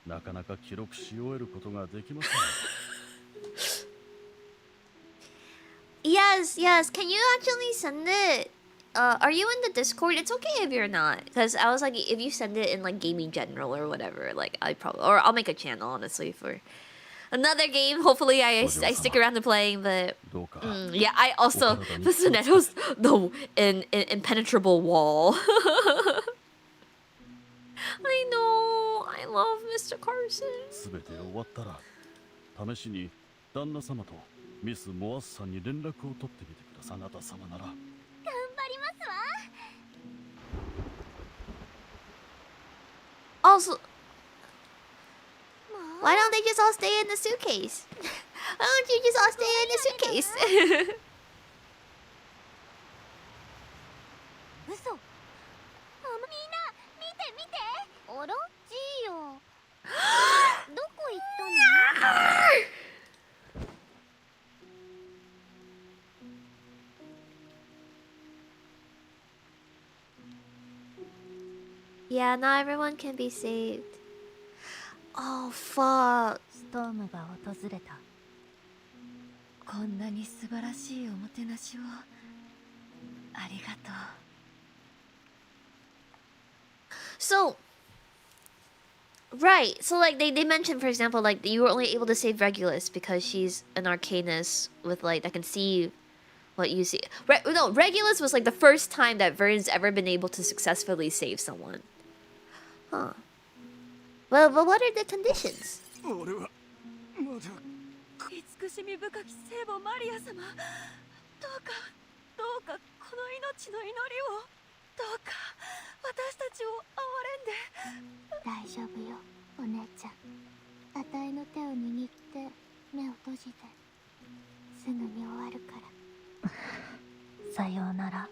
なかなか記録し終えることができません。Yes. Can you actually send it? Are you in the Discord? It's okay if you're not, because I was like, if you send it in like gaming general or whatever, like I'll make a channel honestly for another game. Hopefully, I stick around to playing, but yeah, I also the Sonetto's the impenetrable wall. I know, I love Mr. Carson. すべて終わったら試しに旦那様とミス・モアスさんに連絡を取ってみてください。あなた様なら。頑張りますわ。 Also, why don't they just all stay in the suitcase? Why don't you just all stay in the suitcase? 嘘。みんな見て見て。あら、ジーヨ。どこ行ったの？ Yeah, not everyone can be saved. Oh, fuck. ストームが訪れた。こんなに素晴らしいおもてなしをありがとう。 So, right. So, like, they mentioned, for example, like, you were only able to save Regulus because she's an Arcanist with, like, that can see what you see. No, Regulus was, like, the first time that Vern's ever been able to successfully save someone. Huh. Well, but what are the conditions? 俺はまだ慈しみ深き聖母マリア様、どうかこの命の祈りを、どうか私たちを憐れんで。大丈夫よ、お姉ちゃん。あたいの手を握って目を閉じて、すぐに終わるから。さようなら。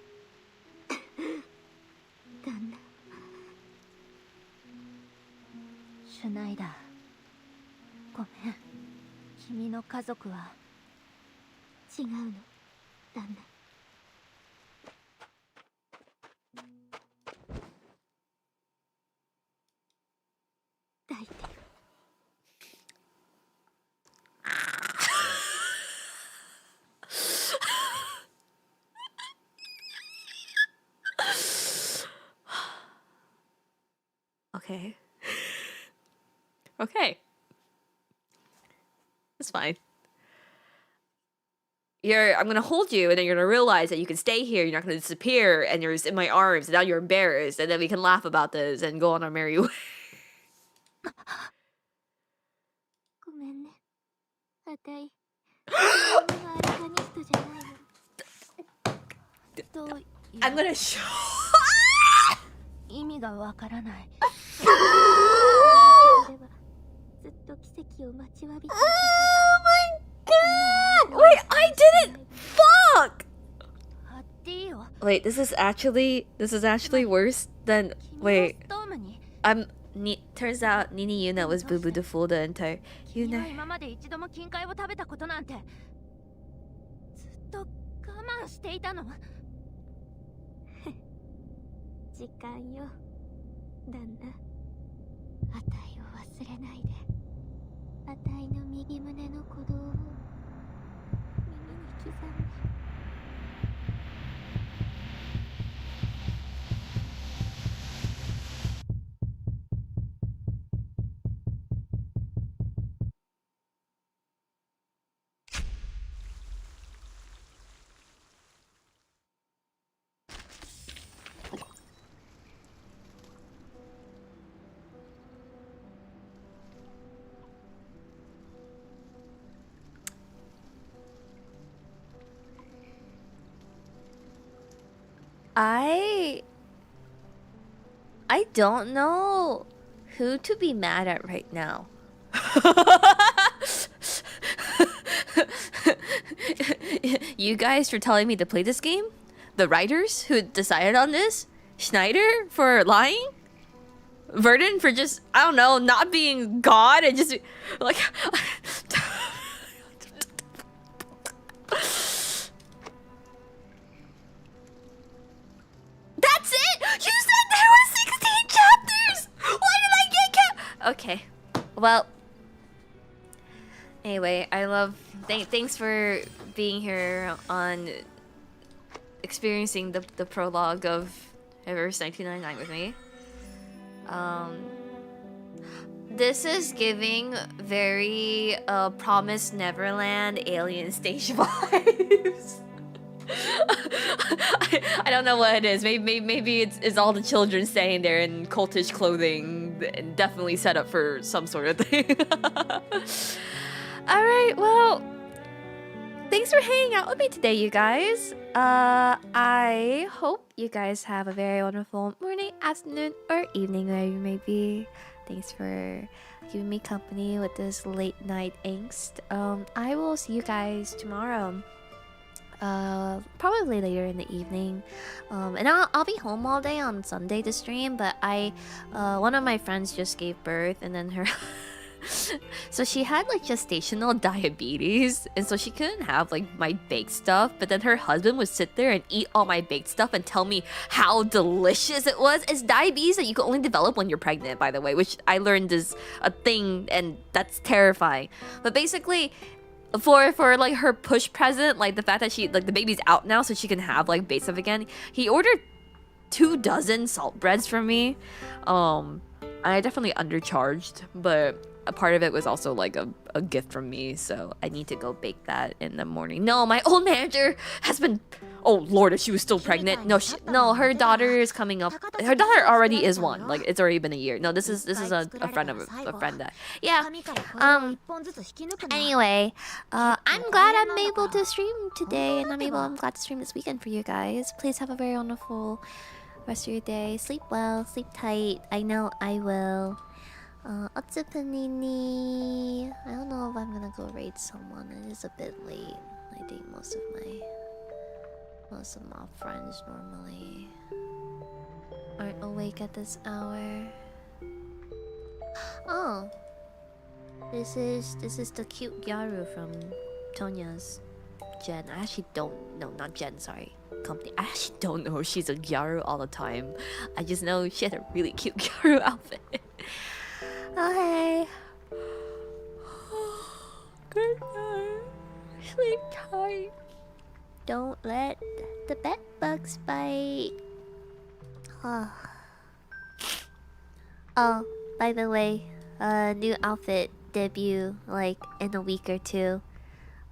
旦那。シュナイダー、ごめん。君の家族は違うの、旦那。抱いて。Okay. Okay. It's fine. I'm gonna hold you, and then you're gonna realize that you can stay here, you're not gonna disappear, and you're just in my arms, and now you're embarrassed, and then we can laugh about this and go on our merry way. ごめんね。あたい、I'm gonna show. 意味がわからない。それはずっと奇跡を待ちわびていた。Oh my god! Wait, I didn't. Fuck! あっていいよ。 Wait, this is actually worse than. 君 Wait, のストームに turns out Nini Yuna was Boo Boo the Fool the entire. 君は Yuna. 今まで一度も金塊を食べたことなんてずっと我慢していたの。時間よ、旦那。あたいを忘れないで。あたいの右胸の鼓動を耳に刻んで。I don't know who to be mad at right now. You guys for telling me to play this game? The writers who decided on this? Schneider for lying? Verdon for just, I don't know, not being God and just like That's it? You said there were 16 chapters! Why did I get Okay. Well. Anyway, I love... Thanks for being here on... experiencing the prologue of Eververse 1999 with me. This is giving very Promised Neverland Alien Station vibes. I don't know what it is. Maybe it's all the children staying there in cultish clothing and definitely set up for some sort of thing. Alright, well, thanks for hanging out with me today, you guys. I hope you guys have a very wonderful morning, afternoon, or evening where you may be. Thanks for giving me company with this late night angst. I will see you guys tomorrow. Probably later in the evening, and I'll be home all day on Sunday to stream. But one of my friends just gave birth, and then her, so she had like gestational diabetes, and so she couldn't have like my baked stuff. But then her husband would sit there and eat all my baked stuff and tell me how delicious it was. It's diabetes that you can only develop when you're pregnant, by the way, which I learned is a thing, and that's terrifying. But basically, for like her push present, like the fact that she like the baby's out now so she can have like baked stuff again, he ordered 24 salt breads from me. I definitely undercharged, but a part of it was also like a gift from me, so I need to go bake that in the morning. No, my old manager has been... Oh lord, if she was still pregnant. No, her daughter is coming up. Her daughter already is one. Like, it's already been a year. No, this is a friend of a friend that... Yeah. Anyway, I'm glad I'm able to stream today, and I'm glad to stream this weekend for you guys. Please have a very wonderful rest of your day. Sleep well, sleep tight. I know I will. Otsupanini. I don't know if I'm gonna go raid someone. It is a bit late. I think most of my friends normally aren't awake at this hour. Oh, this is the cute Gyaru from Tonya's Jen. I actually don't know, not Jen, sorry, company. I actually don't know if she's a Gyaru all the time. I just know she had a really cute Gyaru outfit. Oh hey. Good night. Sleep tight. Don't let the bed bugs bite. Oh, by the way, new outfit debut like in a week or two.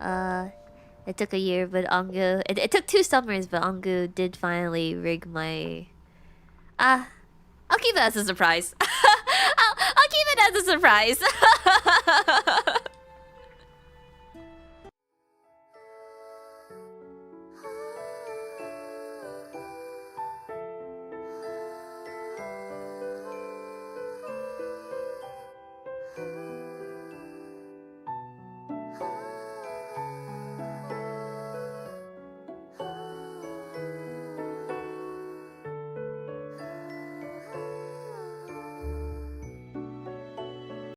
It took a year, but Angu... It took 2 summers, but Angu did finally rig my... I'll keep it as a surprise. I'll keep it as a surprise.